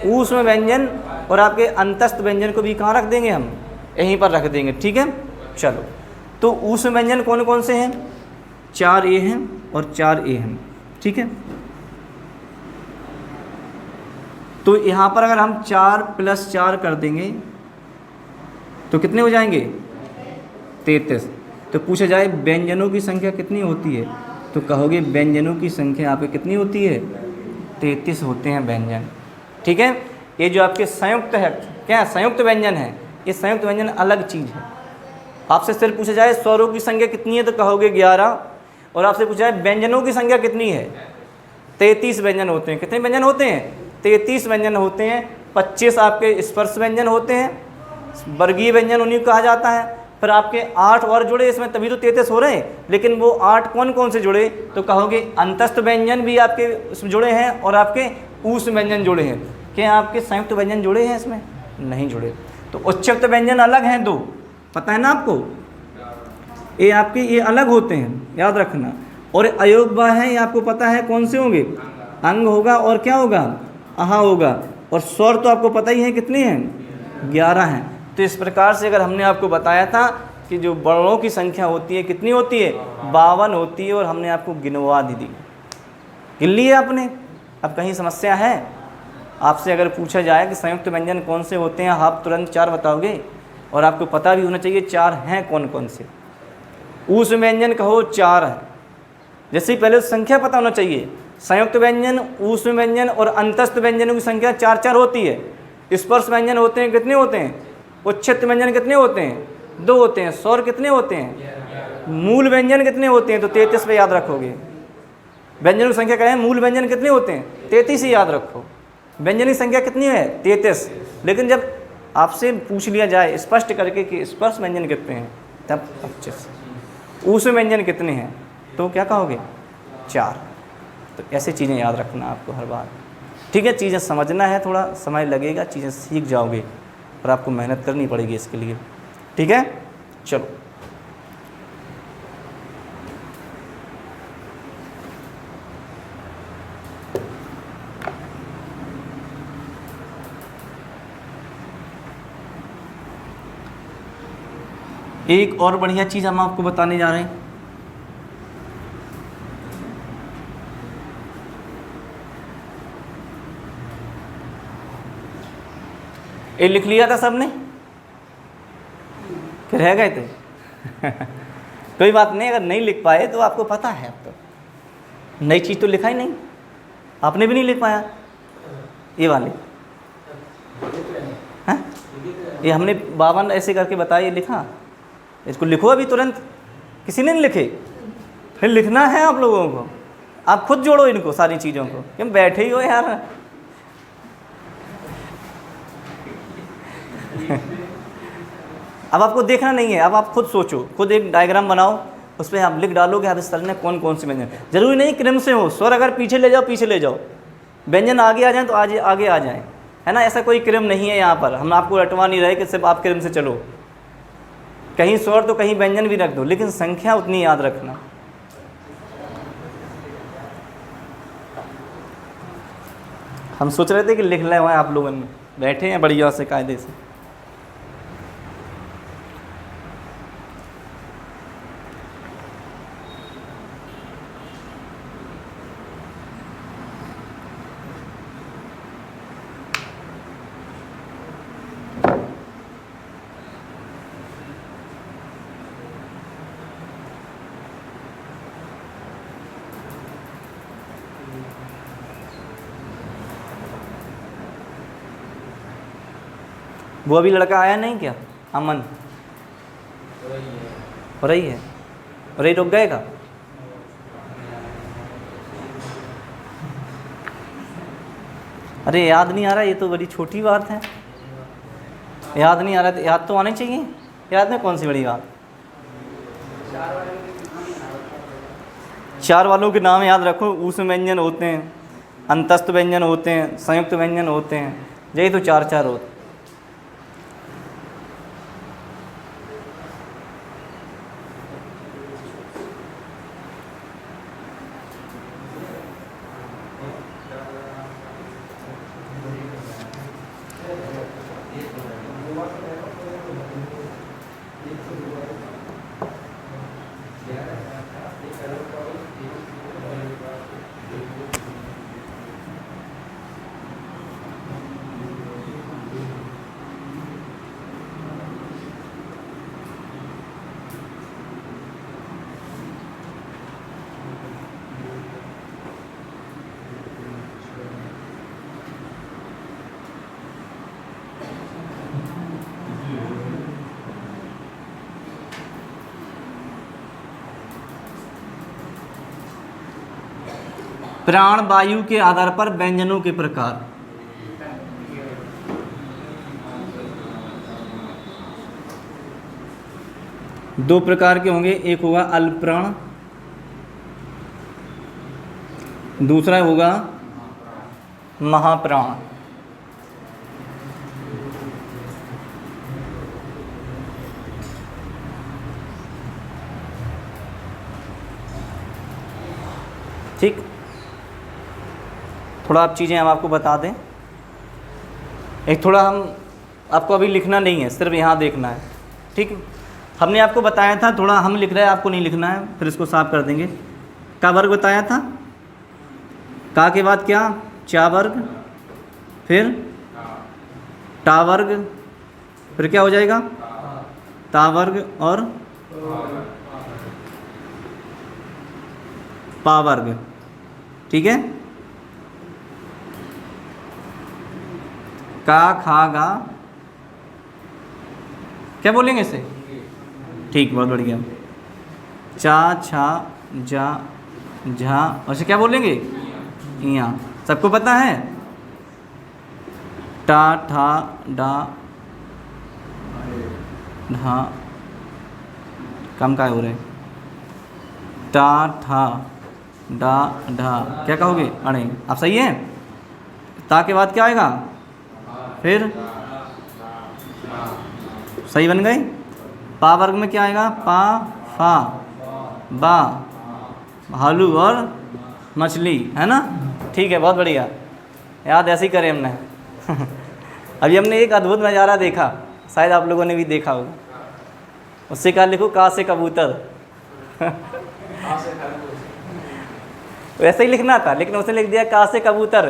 ऊष्म व्यंजन और आपके अंतस्थ व्यंजन को भी कहाँ रख देंगे? हम यहीं पर रख देंगे, ठीक है। चलो, तो ऊष्म व्यंजन कौन कौन से हैं? 4 ए हैं और 4 ए हैं, ठीक है। तो यहाँ पर अगर हम 4 + 4 कर देंगे तो कितने हो जाएंगे? 33। तो पूछा जाए व्यंजनों की संख्या कितनी होती है, तो कहोगे व्यंजनों की संख्या आपके कितनी होती है? 33 होते हैं व्यंजन। ठीक है, ये जो आपके संयुक्त है, क्या संयुक्त व्यंजन है, ये संयुक्त व्यंजन अलग चीज़ है। आपसे सिर्फ पूछा जाए स्वरों की संख्या कितनी है, तो कहोगे 11। और आपसे पूछा जाए व्यंजनों की संख्या कितनी है, 33 व्यंजन होते हैं। कितने व्यंजन होते हैं? 33 व्यंजन होते हैं। 25 आपके स्पर्श व्यंजन होते हैं, वर्गीय व्यंजन उन्हीं को कहा जाता है। फिर आपके 8 और जुड़े इसमें, तभी तो 33 हो रहे हैं। लेकिन वो 8 कौन कौन से जुड़े, तो कहोगे अंतस्थ व्यंजन भी आपके इसमें जुड़े हैं और आपके ऊष् व्यंजन जुड़े हैं। क्या आपके संयुक्त व्यंजन जुड़े हैं इसमें? नहीं जुड़े। तो उच्चक्त व्यंजन अलग हैं 2, पता है ना आपको, ये आपके ये अलग होते हैं, याद रखना। और अयोग्य है, ये आपको पता है कौन से होंगे? अंग होगा और क्या होगा? आहा होगा। और स्वर तो आपको पता ही है कितने हैं? 11 हैं। तो इस प्रकार से अगर हमने आपको बताया था कि जो वर्णों की संख्या होती है कितनी होती है? 52 होती है। और हमने आपको गिनवा दी, गिन ली है आपने। अब कहीं समस्या है? आपसे अगर पूछा जाए कि संयुक्त व्यंजन कौन से होते हैं, आप तुरंत 4 बताओगे। और आपको पता भी होना चाहिए 4 हैं कौन कौन से। ऊष् व्यंजन कहो 4 है, जैसे ही पहले संख्या पता होना चाहिए। संयुक्त व्यंजन, ऊष्म व्यंजन और अंतस्थ व्यंजनों की संख्या 4-4 होती है। स्पर्श व्यंजन होते हैं कितने होते हैं? उच्छिष्ट व्यंजन कितने होते हैं? 2 होते हैं। स्वर कितने होते हैं? मूल व्यंजन कितने होते हैं? तो 33 पे याद रखोगे। व्यंजनों की संख्या कहें, मूल व्यंजन कितने होते हैं? 33 ही याद रखो। व्यंजन की संख्या कितनी है? 33। लेकिन जब आपसे पूछ लिया जाए स्पष्ट करके कि स्पर्श व्यंजन कितने हैं, तब 25। ऊष्म व्यंजन कितने हैं, तो क्या कहोगे? 4। तो ऐसी चीज़ें याद रखना आपको हर बार। ठीक है, चीज़ें समझना है, थोड़ा समय लगेगा, चीज़ें सीख जाओगे और आपको मेहनत करनी पड़ेगी इसके लिए। ठीक है, चलो। एक और बढ़िया चीज़ हम आपको बताने जा रहे हैं। ये लिख लिया था सबने कि रह गए थे? कोई बात नहीं, अगर नहीं लिख पाए तो आपको पता है। अब तो नई चीज़ तो लिखा ही नहीं, आपने भी नहीं लिख पाया। ये वाले हैं, ये हमने 52 ऐसे करके बताया, ये लिखा। इसको लिखो अभी तुरंत। किसी ने नहीं लिखे, फिर लिखना है आप लोगों को। आप खुद जोड़ो इनको, सारी चीज़ों को। क्यों बैठे ही हो यार? अब आपको देखना नहीं है, अब आप खुद सोचो, खुद एक डायग्राम बनाओ, उस पर आप लिख डालो कि आप इस तरह में कौन कौन से व्यंजन। जरूरी नहीं क्रम से हो, स्वर अगर पीछे ले जाओ पीछे ले जाओ, व्यंजन आगे आ जाए तो आगे आगे आ जाए, है ना। ऐसा कोई क्रम नहीं है यहाँ पर, हम आपको रटवा नहीं रहे कि सिर्फ आप क्रम से चलो। कहीं स्वर तो कहीं व्यंजन भी रख दो, लेकिन संख्या उतनी याद रखना। हम सोच रहे थे कि लिख रहे हैं आप लोगों ने, बैठे हैं बढ़िया से कायदे से। वो अभी लड़का आया नहीं क्या, अमन? हो रही है, और ये रुक गएगा। अरे याद नहीं आ रहा, ये तो बड़ी छोटी बात है। याद नहीं आ रहा, याद तो आनी चाहिए। याद में कौन सी बड़ी बात? 4 वालों के नाम याद रखो। ऊष्म व्यंजन होते हैं, अंतस्थ व्यंजन होते हैं, संयुक्त व्यंजन होते हैं, यही तो 4 होते हैं। प्राण वायु के आधार पर व्यंजनों के प्रकार। दो प्रकार के होंगे, एक होगा अल्प प्राण, दूसरा होगा महाप्राण। ठीक, थोड़ा आप चीज़ें हम आपको बता दें। एक थोड़ा हम आपको अभी लिखना नहीं है, सिर्फ यहाँ देखना है। ठीक, हमने आपको बताया था, थोड़ा हम लिख रहे हैं, आपको नहीं लिखना है, फिर इसको साफ कर देंगे। का वर्ग बताया था, का के बाद क्या, चा वर्ग, फिर टा वर्ग, फिर क्या हो जाएगा, ता वर्ग और पा वर्ग। ठीक है, का खा गा, क्या बोलेंगे इसे, ठीक, बहुत बढ़िया। चा छा जा झा, और से क्या बोलेंगे, यहाँ सबको पता है। टा ठा डा ढा, कम का हो रहे, टा ठा डा ढा, क्या कहोगे, अड़े, आप सही है। ता के बाद क्या आएगा, फिर सही बन गए। पा वर्ग में क्या आएगा, पा फा बा, भालू और मछली, है ना। ठीक है, बहुत बढ़िया, याद ऐसे ही करें हमने। अभी हमने एक अद्भुत नज़ारा देखा, शायद आप लोगों ने भी देखा होगा। उससे क्या लिखो, का से कबूतर। वैसे ही लिखना था, लेकिन उसने लिख दिया का से कबूतर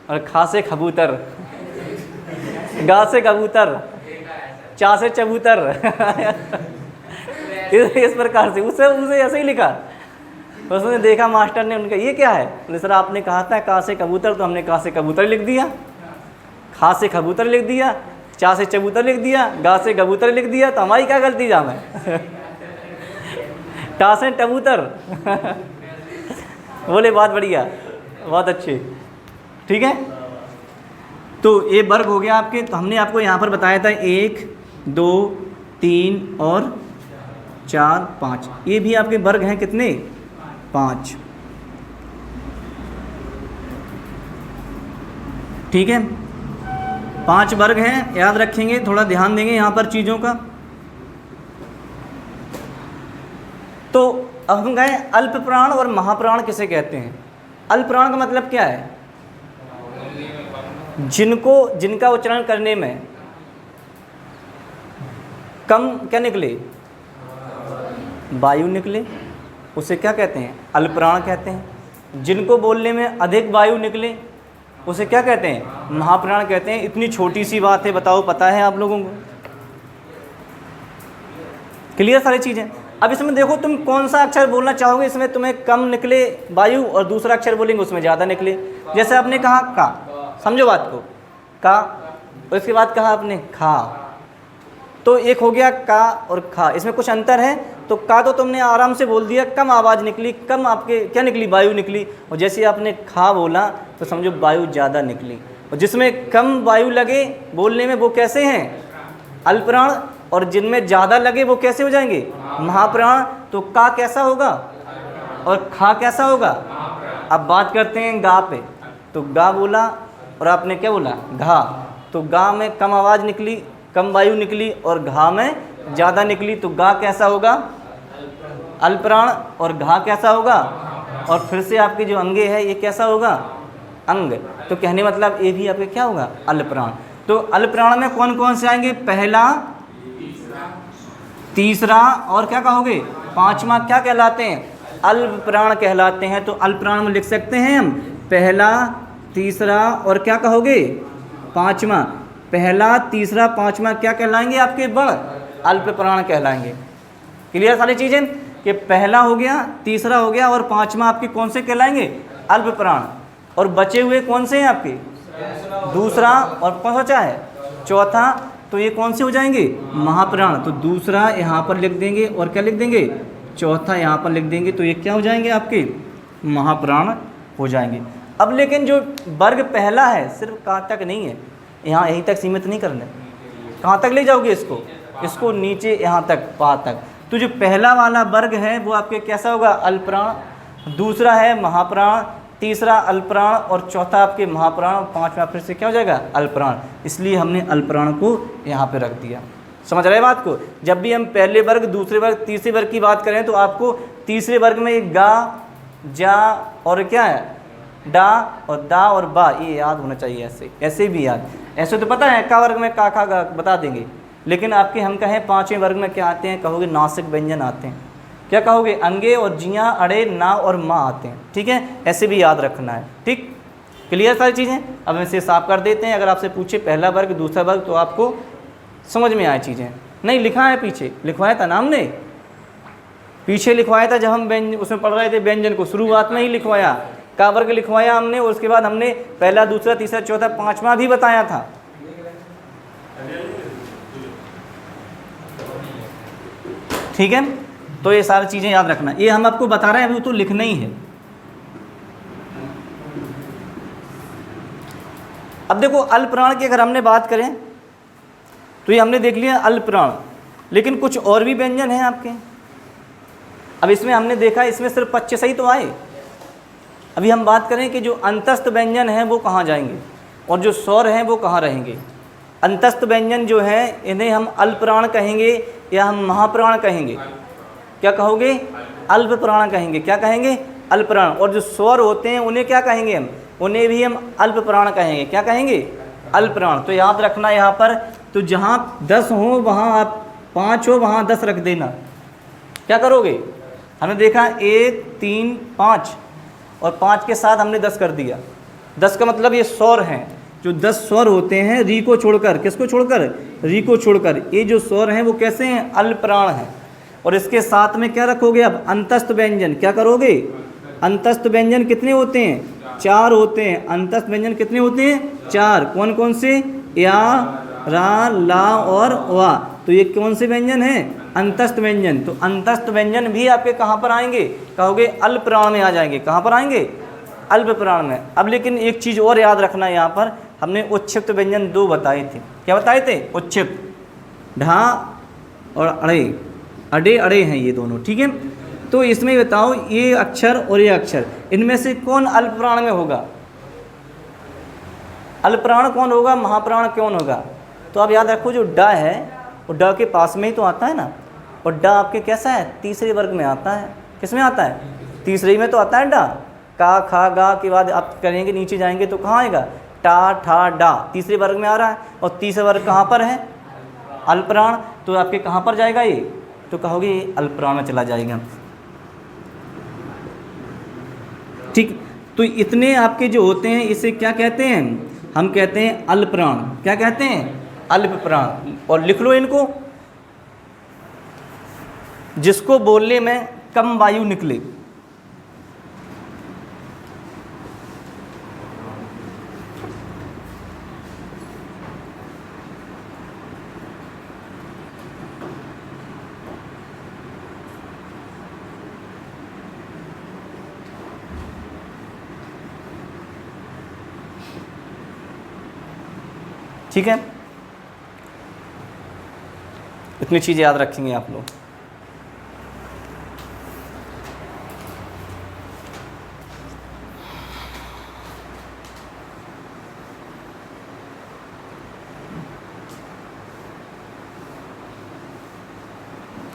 और खा से कबूतर, गा से कबूतर, चा से चबूतर। इस प्रकार से उसे ऐसे ही लिखा। उसने देखा मास्टर ने, उनका ये क्या है, बोले सर आपने कहा था का से कबूतर, तो हमने का से कबूतर लिख दिया, खा से कबूतर लिख दिया, चा से चबूतर लिख दिया, गा से कबूतर लिख दिया, तो हमारी क्या गलती जा में। टा से कबूतर। बोले बहुत बढ़िया, बहुत अच्छे। ठीक है, तो ये वर्ग हो गया आपके। तो हमने आपको यहाँ पर बताया था 1 2 3 और 4 5, ये भी आपके वर्ग हैं कितने, 5। ठीक है, 5 वर्ग हैं, याद रखेंगे, थोड़ा ध्यान देंगे यहाँ पर चीज़ों का। तो अब हम गए अल्प प्राण और महाप्राण किसे कहते हैं। अल्प प्राण का मतलब क्या है, जिनका उच्चारण करने में कम क्या निकले, वायु निकले, उसे क्या कहते हैं, अल्प प्राण कहते हैं। जिनको बोलने में अधिक वायु निकले, उसे क्या कहते हैं, महाप्राण कहते हैं। इतनी छोटी सी बात है, बताओ पता है आप लोगों को, क्लियर सारी चीज़ें। अब इसमें देखो तुम कौन सा अक्षर बोलना चाहोगे, इसमें तुम्हें कम निकले वायु और दूसरा अक्षर बोलेंगे उसमें ज़्यादा निकले। जैसे आपने कहा का, समझो बात को, का, और इसके बाद कहा आपने खा, तो एक हो गया का और खा, इसमें कुछ अंतर है। तो का तो तुमने आराम से बोल दिया, कम आवाज़ निकली, कम आपके क्या निकली, वायु निकली। और जैसे आपने खा बोला तो समझो वायु ज़्यादा निकली। और जिसमें कम वायु लगे बोलने में वो कैसे हैं, अल्पप्राण, और जिनमें ज़्यादा लगे वो कैसे हो जाएंगे, महाप्राण। तो का कैसा होगा और खा कैसा होगा। अब बात करते हैं गा पे। तो गा बोला और आपने क्या बोला, घा। तो गा में कम आवाज़ निकली, कम वायु निकली, और घा में ज़्यादा निकली। तो गा कैसा होगा, अल्पप्राण, और घा कैसा होगा, और फिर से आपके जो अंगे है ये कैसा होगा, अंग। तो कहने मतलब ये भी आपके क्या होगा, अल्पप्राण। तो अल्पप्राण में कौन कौन से आएंगे, पहला, तीसरा और क्या कहोगे, पांचवा क्या कहलाते हैं, अल्पप्राण कहलाते हैं। तो अल्पप्राण में लिख सकते हैं हम पहला, तीसरा और क्या कहोगे, पांचवा। पहला, तीसरा, पांचवा क्या कहलाएंगे आपके, बड़ अल्पप्राण कहलाएंगे। क्लियर सारी चीज़ें, कि पहला हो गया, तीसरा हो गया और पांचवा आपके कौन से कहलाएंगे, अल्पप्राण। और बचे हुए कौन से हैं आपके, दूसरा और कौन सा है, चौथा। तो ये कौन से हो जाएंगे, महाप्राण। तो दूसरा यहाँ पर लिख देंगे और क्या लिख देंगे, चौथा यहाँ पर लिख देंगे। तो ये क्या हो जाएंगे आपके, महाप्राण हो जाएंगे। अब लेकिन जो वर्ग पहला है सिर्फ कहाँ तक नहीं है, यहाँ यहीं तक सीमित नहीं करना है, कहाँ तक ले जाओगे इसको नीचे यहाँ तक, वहाँ तक। तो जो पहला वाला वर्ग है वो आपके कैसा होगा, अल्पप्राण, दूसरा है महाप्राण, तीसरा अल्पप्राण और चौथा आपके महाप्राण और पांचवा फिर से क्या हो जाएगा, अल्पप्राण। इसलिए हमने अल्पप्राण को यहाँ पे रख दिया। समझ रहे बात को? जब भी हम पहले वर्ग, दूसरे वर्ग, तीसरे वर्ग की बात करें तो आपको तीसरे वर्ग में गा, जा और क्या है, डा और दा और बा, ये याद होना चाहिए। ऐसे भी याद, ऐसे तो पता है का वर्ग में का खा गा बता देंगे, लेकिन आपके हम कहें पांचवें वर्ग में क्या आते हैं, कहोगे नासिक व्यंजन आते हैं। क्या कहोगे, अंगे और जियाँ, अड़े, ना और माँ आते हैं। ठीक है, ऐसे भी याद रखना है। ठीक, क्लियर सारी चीज़ें। अब हम इसे साफ कर देते हैं। अगर आपसे पूछे पहला वर्ग दूसरा वर्ग तो आपको समझ में आए चीज़ें। नहीं लिखा है, पीछे लिखवाया था ना हमने, पीछे लिखवाया था जब हम उसमें पढ़ रहे थे व्यंजन को, शुरुआत में ही लिखवाया, का वर्ग लिखवाया हमने, और उसके बाद हमने पहला दूसरा तीसरा चौथा पांचवा भी बताया था। ठीक है, तो ये सारी चीज़ें याद रखना। ये हम आपको बता रहे हैं, अभी तो लिखना ही है। अब देखो अल्पप्राण की अगर हमने बात करें तो ये हमने देख लिया अल्पप्राण, लेकिन कुछ और भी व्यंजन हैं आपके। अब इसमें हमने देखा इसमें सिर्फ 25 ही तो आए। अभी हम बात करें कि जो अंतस्थ व्यंजन हैं वो कहाँ जाएंगे और जो स्वर हैं वो कहाँ रहेंगे। अंतस्थ व्यंजन जो है इन्हें हम अल्पप्राण कहेंगे या हम महाप्राण कहेंगे। क्या कहोगे, अल्पप्राण कहेंगे। क्या कहेंगे, अल्पप्राण। और जो स्वर होते हैं उन्हें क्या कहेंगे, हम उन्हें भी हम अल्पप्राण कहेंगे। क्या कहेंगे, अल्पप्राण। तो याद रखना यहाँ पर, तो जहाँ 10 हो वहाँ आप 5 हो वहाँ 10 रख देना। क्या करोगे, हमने देखा 1 3 5 और 5 के साथ हमने 10 कर दिया। 10 का मतलब ये स्वर हैं, जो 10 स्वर होते हैं री को छोड़कर, किसको छोड़कर, री को छोड़कर। ये जो स्वर हैं वो कैसे हैं, अल्पप्राण हैं। और इसके साथ में क्या रखोगे, अब अंतस्थ व्यंजन। क्या करोगे, अंतस्थ व्यंजन कितने होते हैं, 4 होते हैं। अंतस्थ व्यंजन कितने होते हैं, 4। कौन कौन से, या, रा, ला और वा। तो ये कौन से व्यंजन हैं, अंतस्थ व्यंजन। तो अंतस्थ व्यंजन भी आपके कहाँ पर आएंगे, कहोगे अल्पप्राण में आ जाएंगे। कहाँ पर आएंगे, अल्पप्राण में। अब लेकिन एक चीज़ और याद रखना, यहाँ पर हमने उच्छिप्त व्यंजन 2 बताए थे। क्या बताए थे, उच्छिप्त, ढा और अड़े, अड़े अड़े हैं ये दोनों। ठीक है, तो इसमें बताओ ये अक्षर और ये अक्षर, इनमें से कौन अल्पप्राण में होगा, अल्पप्राण कौन होगा, महाप्राण कौन होगा। तो आप याद रखो जो ड है वो ड के पास में ही तो आता है ना, और ड आपके कैसा है, तीसरे वर्ग में आता है। किस में आता है, तीसरे में तो आता है ड। का खा गा के बाद आप करेंगे नीचे जाएंगे तो कहाँ आएगा, टा ठा डा, तीसरे वर्ग में आ रहा है। और तीसरा वर्ग कहाँ पर है, अल्पप्राण। तो आपके कहाँ पर जाएगा ये, तो कहोगे ये अल्पप्राण में चला जाएगा। ठीक, तो इतने आपके जो होते हैं इसे क्या कहते हैं, हम कहते हैं अल्पप्राण। क्या कहते हैं, अल्पप्राण। और लिख लो इनको, जिसको बोलने में कम वायु निकले। ठीक है, इतनी चीज़ें याद रखेंगे आप लोग।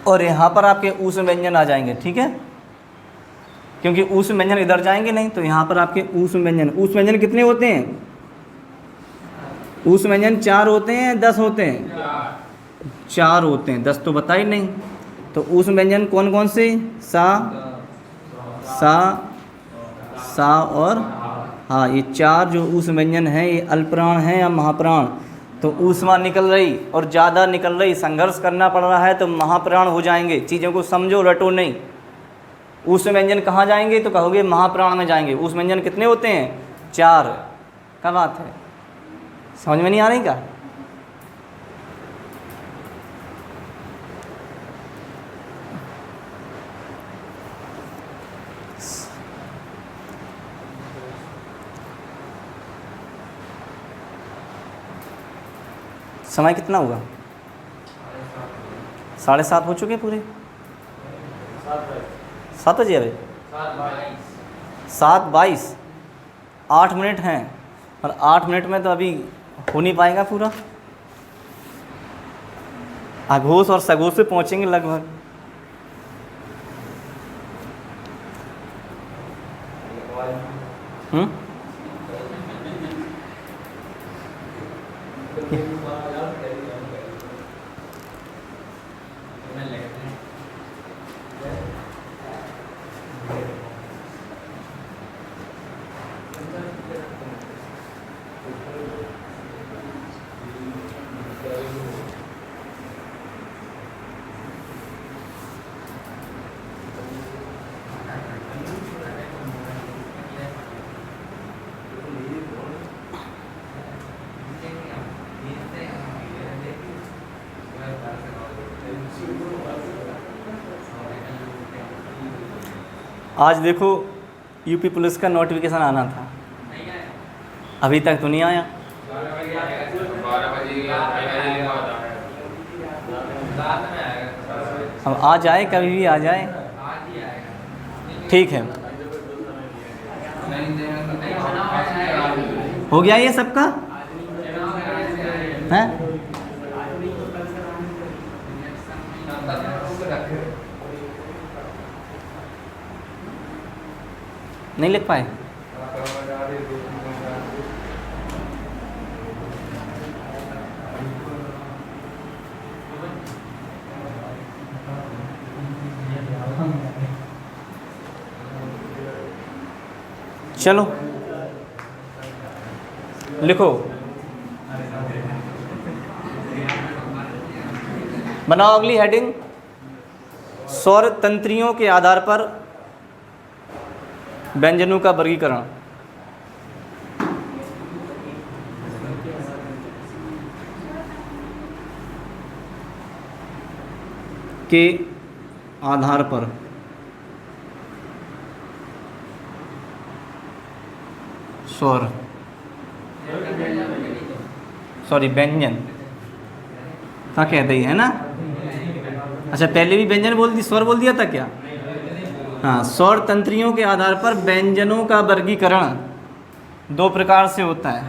और यहाँ पर आपके ऊष्म व्यंजन आ जाएंगे। ठीक है, क्योंकि ऊष्म व्यंजन इधर जाएंगे नहीं, तो यहाँ पर आपके ऊष्म व्यंजन, ऊष्म व्यंजन कितने होते हैं, ऊष्म व्यंजन 4 होते हैं 10 होते हैं, 4 होते हैं, 10 तो बता ही नहीं। तो ऊष्म व्यंजन कौन कौन से, सा, सा और हाँ, ये 4 जो ऊष्म व्यंजन हैं ये अल्पप्राण हैं या महाप्राण। तो ऊष्मा निकल रही और ज़्यादा निकल रही, संघर्ष करना पड़ रहा है तो महाप्राण हो जाएंगे। चीज़ों को समझो, रटो नहीं। ऊष्म व्यंजन कहाँ जाएंगे, तो कहोगे महाप्राण में जाएंगे। ऊष्म व्यंजन कितने होते हैं, 4। क्या बात है, समझ में नहीं आ रही क्या। समय कितना हुआ? 7:30 हो चुके पूरे? 7 बजे अभी 7:22, 8 मिनट हैं, और 8 मिनट में तो अभी हो नहीं पाएगा पूरा। अघोष और सघोष पे पहुँचेंगे लगभग। आज देखो यूपी पुलिस का नोटिफिकेशन आना था, अभी तक तो नहीं आया। 12 बजे अब आ जाए, कभी भी आ जाए, ठीक है। हो गया ये सबका है? नहीं लिख पाए? चलो लिखो, बनाओ अगली हेडिंग, स्वर तंत्रियों के आधार पर व्यंजनों का वर्गीकरण। के आधार पर स्वर, सॉरी व्यंजन क्या कहते हैं ना? अच्छा पहले भी व्यंजन बोल दी, स्वर बोल दिया था क्या? हाँ, स्वर तंत्रियों के आधार पर व्यंजनों का वर्गीकरण 2 प्रकार से होता है।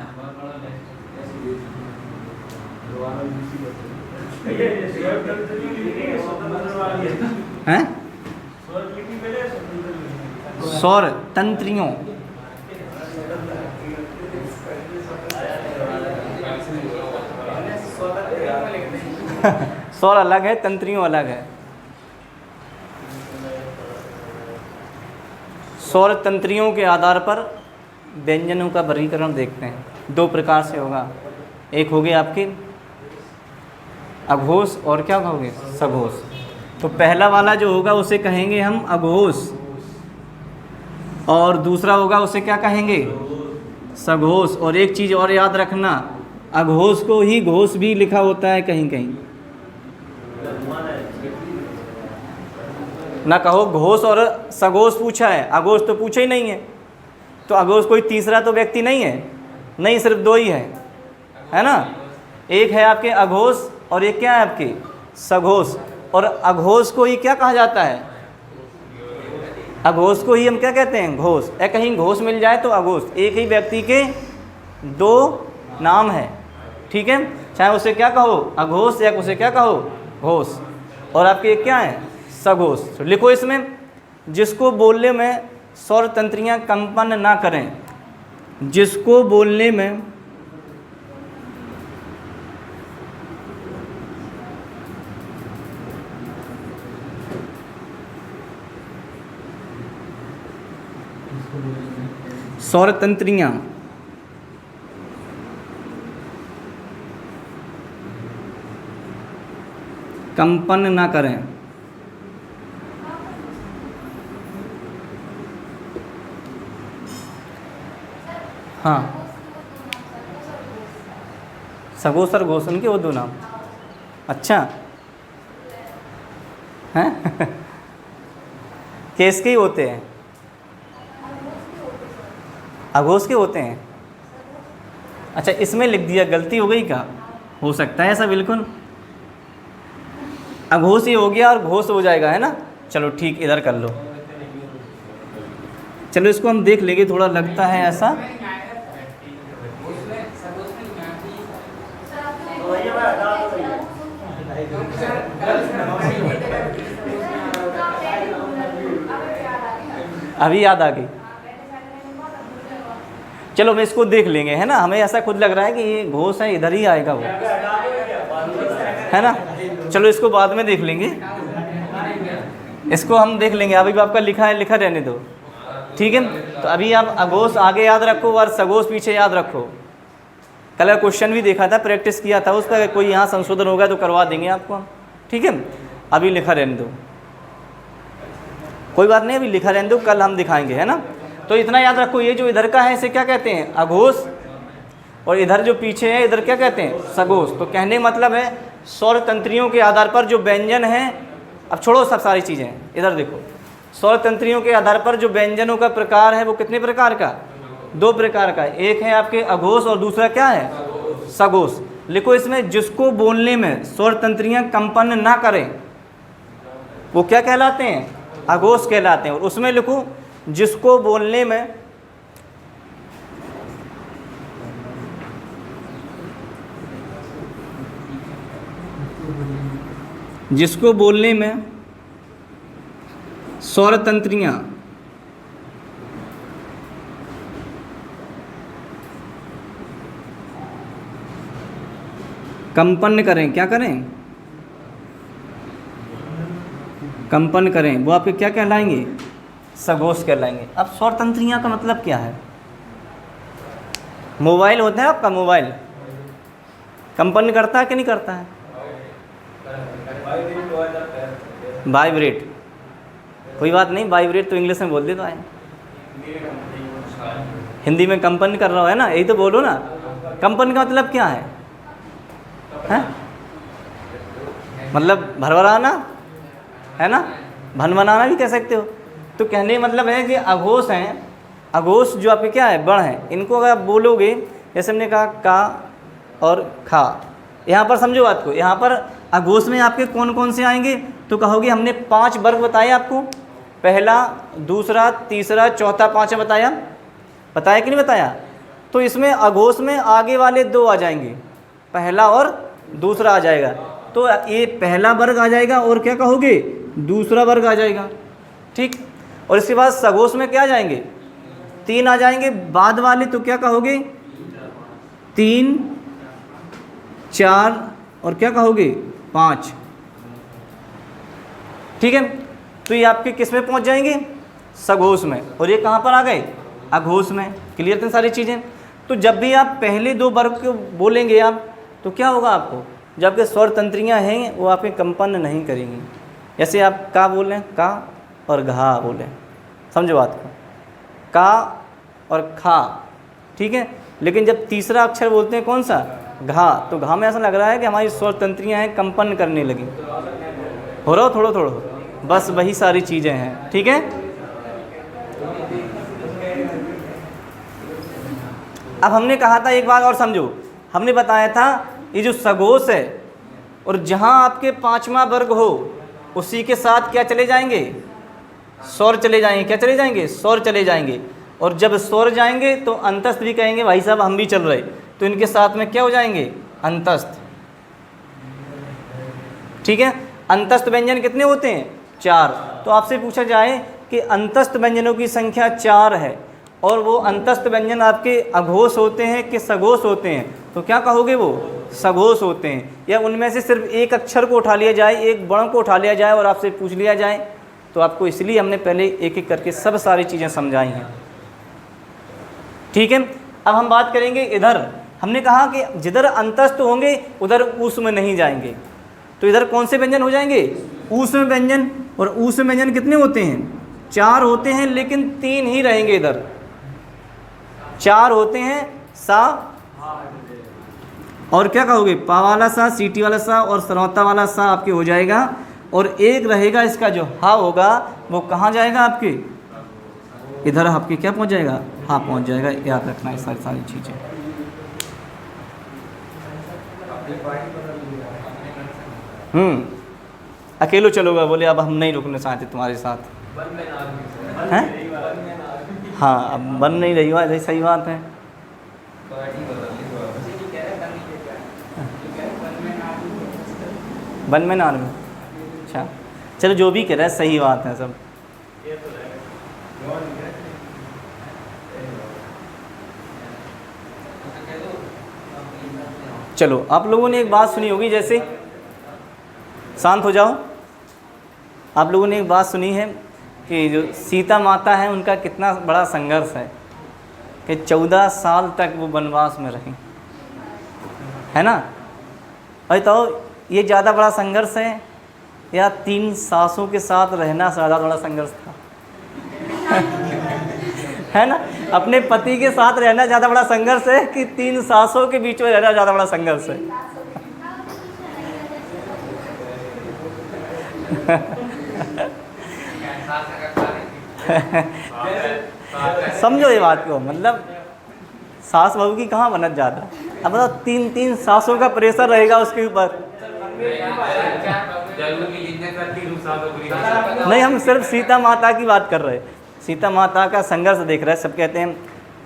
हैं? स्वर तंत्रियों स्वर अलग है, तंत्रियों अलग है। स्वर तंत्रियों के आधार पर व्यंजनों का वर्गीकरण देखते हैं, 2 प्रकार से होगा। एक हो गए आपके अघोष, और क्या कहोगे? सघोष। तो पहला वाला जो होगा उसे कहेंगे हम अघोष, और दूसरा होगा उसे क्या कहेंगे? सघोष। और एक चीज़ और याद रखना, अघोष को ही घोष भी लिखा होता है कहीं कहीं, ना कहो घोष और सघोष पूछा है, अघोष तो पूछा ही नहीं है। तो अघोष कोई तीसरा तो व्यक्ति नहीं है, नहीं, सिर्फ 2 ही है ना? एक है आपके अघोष और एक क्या है आपके? सघोष। और अघोष को ही क्या कहा जाता है? अघोष को ही हम क्या कहते हैं? घोष। या कहीं घोष मिल जाए तो अघोष। एक ही व्यक्ति के 2 नाम है, ठीक है? चाहे उसे क्या कहो? अघोष, या उसे क्या कहो? घोष। और आपके क्या है? सघोष। तो लिखो इसमें, जिसको बोलने में स्वर तंत्रियां कंपन ना करें, जिसको बोलने में स्वर तंत्रियां कंपन ना करें, हाँ, सघोष और घोष, उनके वो 2 नाम। अच्छा हैं? किसके ही होते हैं? अघोष के होते हैं। अच्छा इसमें लिख दिया, गलती हो गई क्या? हो सकता है ऐसा, बिल्कुल। अघोष ये हो गया और घोष हो जाएगा, है ना। चलो ठीक, इधर कर लो। चलो इसको हम देख लेंगे, थोड़ा लगता है ऐसा। अभी याद आ गई। चलो मैं इसको देख लेंगे, है ना। हमें ऐसा खुद लग रहा है कि ये घोष है, इधर ही आएगा वो, है ना। चलो इसको बाद में देख लेंगे, इसको हम देख लेंगे। अभी आपका लिखा है, लिखा रहने दो, ठीक है। तो अभी आप अघोष आगे याद रखो और सघोष पीछे याद रखो। कल क्वेश्चन भी देखा था, प्रैक्टिस किया था उस पर, कोई यहाँ संशोधन होगा तो करवा देंगे आपको हम, ठीक है। अभी लिखा रहने दो, कोई बात नहीं, अभी लिखा रहने दो, कल हम दिखाएंगे, है ना। तो इतना याद रखो, ये जो इधर का है इसे क्या कहते हैं, अघोष, और इधर जो पीछे है इधर क्या कहते हैं, सघोष। तो कहने का मतलब है स्वर तंत्रियों के आधार पर जो व्यंजन है, अब छोड़ो सब सारी चीज़ें, इधर देखो, स्वर तंत्रियों के आधार पर जो व्यंजनों का प्रकार है वो कितने प्रकार का, 2 प्रकार का। एक है आपके अघोष और दूसरा क्या है, सघोष। लिखो इसमें, जिसको बोलने में स्वर तंत्रियाँ कंपन ना करें वो क्या कहलाते हैं, अघोष कहलाते हैं। और उसमें लिखो, जिसको बोलने में स्वर तंत्रियाँ कंपन करें, क्या करें, कंपन करें, वो आपके क्या कहलाएंगे, सघोष कहलाएंगे। अब स्वर तंत्रियाँ का मतलब क्या है, मोबाइल होता है आपका, मोबाइल कंपन करता है कि नहीं करता है, वाइब्रेट, कोई बात नहीं, वाइब्रेट तो इंग्लिश में बोल देता है, हिंदी में कंपन कर रहा हो, है ना, यही तो बोलो ना। कंपन का मतलब क्या है, मतलब भरभराना, है ना, भनभनाना भी कह सकते हो। तो कहने का मतलब है कि अघोष हैं, अघोष जो आपके क्या है, बण हैं, इनको अगर आप बोलोगे, जैसे हमने कहा का और खा, यहाँ पर समझो बात को, यहाँ पर अघोष में आपके कौन कौन से आएंगे, तो कहोगे हमने 5 वर्ग बताए आपको, पहला, दूसरा, तीसरा, चौथा, 5 बताया कि नहीं बताया। तो इसमें अघोष में आगे वाले 2 आ जाएंगे, पहला और दूसरा आ जाएगा, तो ये पहला वर्ग आ जाएगा और क्या कहोगे, दूसरा वर्ग आ जाएगा, ठीक। और इसके बाद सघोष में क्या आ जाएंगे, 3 आ जाएंगे, बाद वाले तो क्या कहोगे, 3, 4 और क्या कहोगे, 5, ठीक है। तो ये आपके किस में पहुंच जाएंगे, सघोष में, और ये कहाँ पर आ गए, अघोष में। क्लियर थे सारी चीज़ें। तो जब भी आप पहले 2 वर्ग को बोलेंगे आप, तो क्या होगा आपको, जब आपके स्वर तंत्रियाँ हैं वो आपके कंपन नहीं करेंगी। जैसे आप का बोलें, का और घा बोलें, समझो बात को, का और खा, ठीक है। लेकिन जब तीसरा अक्षर बोलते हैं कौन सा, घा, तो घा में ऐसा लग रहा है कि हमारी स्वर तंत्रियाँ हैं कंपन करने लगी, हो रहा हो थोड़ा थोड़ा, बस वही सारी चीज़ें हैं, ठीक है। अब हमने कहा था, एक बात और समझो, हमने बताया था ये जो सघोष है, और जहाँ आपके 5वां वर्ग हो उसी के साथ क्या चले जाएंगे, स्वर चले जाएंगे, क्या चले जाएंगे, स्वर चले जाएंगे। और जब स्वर जाएंगे तो अंतस्थ भी कहेंगे, भाई साहब हम भी चल रहे, तो इनके साथ में क्या हो जाएंगे, अंतस्थ, ठीक है। अंतस्थ व्यंजन कितने होते हैं, 4। तो आपसे पूछा जाए कि अंतस्थ व्यंजनों की संख्या 4 है, और वो अंतस्थ व्यंजन आपके अघोष होते हैं कि सघोष होते हैं, तो क्या कहोगे, वो सघोष होते हैं। या उनमें से सिर्फ एक अक्षर को उठा लिया जाए, एक वर्ण को उठा लिया जाए और आपसे पूछ लिया जाए, तो आपको इसलिए हमने पहले एक एक करके सब सारी चीज़ें समझाई हैं, ठीक है। अब हम बात करेंगे इधर, हमने कहा कि जिधर अंतस्थ होंगे उधर ऊष्म में नहीं जाएंगे, तो इधर कौन से व्यंजन हो जाएंगे, ऊष्म व्यंजन। और ऊष्म व्यंजन कितने होते हैं, 4 होते हैं, लेकिन 3 ही रहेंगे इधर, 4 होते हैं, सा और क्या कहोगे, पा वाला सा, सीटी वाला सा और सरौता वाला सा आपके हो जाएगा। और एक रहेगा इसका जो हा होगा, वो कहाँ जाएगा आपके, इधर आपके क्या पहुँच जाएगा, हा पहुँच जाएगा। याद रखना है सारी चीज़ें। अकेलो चलोगा, बोले अब हम नहीं रुकना चाहते तुम्हारे साथ। हैं? हाँ, अब बन नहीं रही बात है, सही बात है। वन मैन आर्मी, अच्छा चलो जो भी कह रहा है सही बात है सब। चलो आप लोगों ने एक बात सुनी होगी, जैसे शांत हो जाओ, आप लोगों ने एक बात सुनी है कि जो सीता माता है उनका कितना बड़ा संघर्ष है कि 14 साल तक वो वनवास में रहीं, है ना। भाई तो ये ज़्यादा बड़ा संघर्ष है या 3 सासों के साथ रहना ज़्यादा बड़ा संघर्ष था? है ना, अपने पति के साथ रहना ज़्यादा बड़ा संघर्ष है कि 3 सासों के बीच में रहना ज़्यादा बड़ा संघर्ष है? समझो ये बात को, मतलब सास बहू की कहाँ बनत ज़्यादा। अब बताओ 3 सासों का प्रेशर रहेगा उसके ऊपर। नहीं, हम सिर्फ सीता माता की बात कर रहे हैं, सीता माता का संघर्ष देख रहे हैं। सब कहते हैं,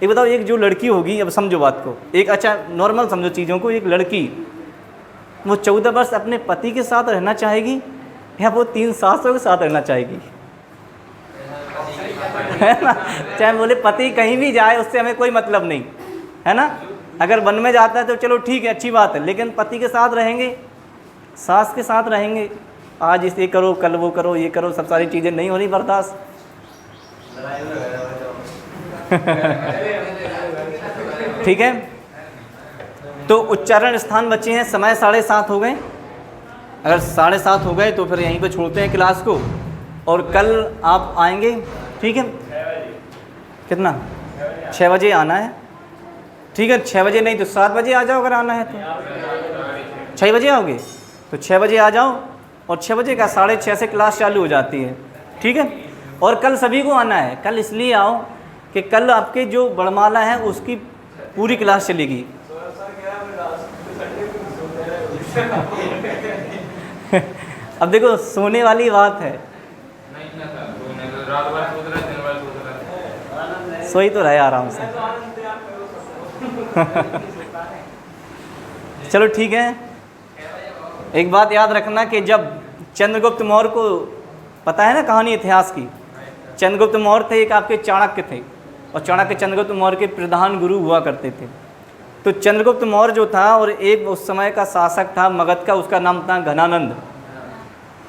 ये बताओ एक जो लड़की होगी, अब समझो बात को, एक अच्छा नॉर्मल समझो चीज़ों को, एक लड़की वो 14 वर्ष अपने पति के साथ रहना चाहेगी या वो 3 सासों के साथ रहना चाहेगी? है ना, चाहे बोले पति कहीं भी जाए उससे हमें कोई मतलब नहीं, है ना। अगर वन में जाता है तो चलो ठीक है, अच्छी बात है, लेकिन पति के साथ रहेंगे, सास के साथ रहेंगे, आज इसे करो कल वो करो, ये करो, सब सारी चीज़ें नहीं हो रही बर्दाश्त। ठीक है, तो उच्चारण स्थान बचे हैं, समय 7:30 हो गए। अगर 7:30 हो गए तो फिर यहीं पे छोड़ते हैं क्लास को, और कल आप आएंगे, ठीक है? कितना? 6 बजे आना है, ठीक है। 6 बजे नहीं तो 7 बजे आ जाओ, अगर आना है तो। 6 बजे आओगे तो 6 बजे आ जाओ, और 6 बजे का 6:30 से क्लास चालू हो जाती है, ठीक है। और कल सभी को आना है, कल इसलिए आओ कि कल आपके जो बड़माला है उसकी पूरी क्लास चलेगी। अब देखो सोने वाली बात है, सोई तो रहे आराम से। चलो ठीक है, एक बात याद रखना कि जब चंद्रगुप्त मौर्य को, पता है ना कहानी इतिहास की, चंद्रगुप्त मौर्य थे, एक आपके चाणक्य थे, और चाणक्य चंद्रगुप्त मौर्य के प्रधान गुरु हुआ करते थे। तो चंद्रगुप्त मौर्य जो था, और एक उस समय का शासक था मगध का, उसका नाम था घनानंद,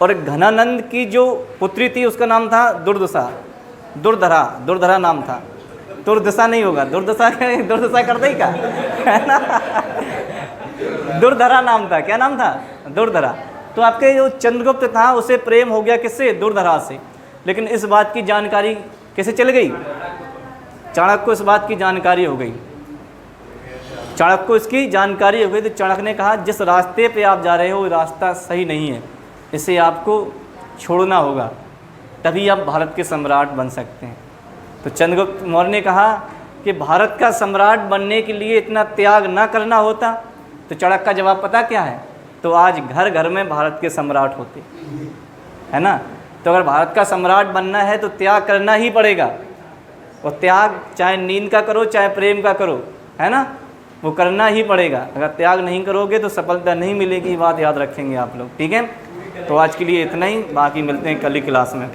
और घनानंद की जो पुत्री थी उसका नाम था दुर्दशा, दुर्धरा नाम था। दुर्दशा नहीं होगा, दुर्दशा करते ही का, है ना। दुर्धरा नाम था, क्या नाम था? दुर्धरा। तो आपके जो चंद्रगुप्त था उसे प्रेम हो गया, किससे? दुर्धरा से। लेकिन इस बात की जानकारी कैसे चल गई? चाणक्य को इस बात की जानकारी हो गई, चाणक्य को इसकी जानकारी हो गई। तो चाणक्य ने कहा जिस रास्ते पे आप जा रहे हो वो रास्ता सही नहीं है, इसे आपको छोड़ना होगा, तभी आप भारत के सम्राट बन सकते हैं। तो चंद्रगुप्त मौर्य ने कहा कि भारत का सम्राट बनने के लिए इतना त्याग ना करना होता, तो चाणक्य का जवाब पता क्या है? तो आज घर घर में भारत के सम्राट होते, है ना। तो अगर भारत का सम्राट बनना है तो त्याग करना ही पड़ेगा, और त्याग चाहे नींद का करो चाहे प्रेम का करो, है ना, वो करना ही पड़ेगा। अगर त्याग नहीं करोगे तो सफलता नहीं मिलेगी, बात याद रखेंगे आप लोग, ठीक है। तो आज के लिए इतना ही, बाकी मिलते हैं कल की क्लास में।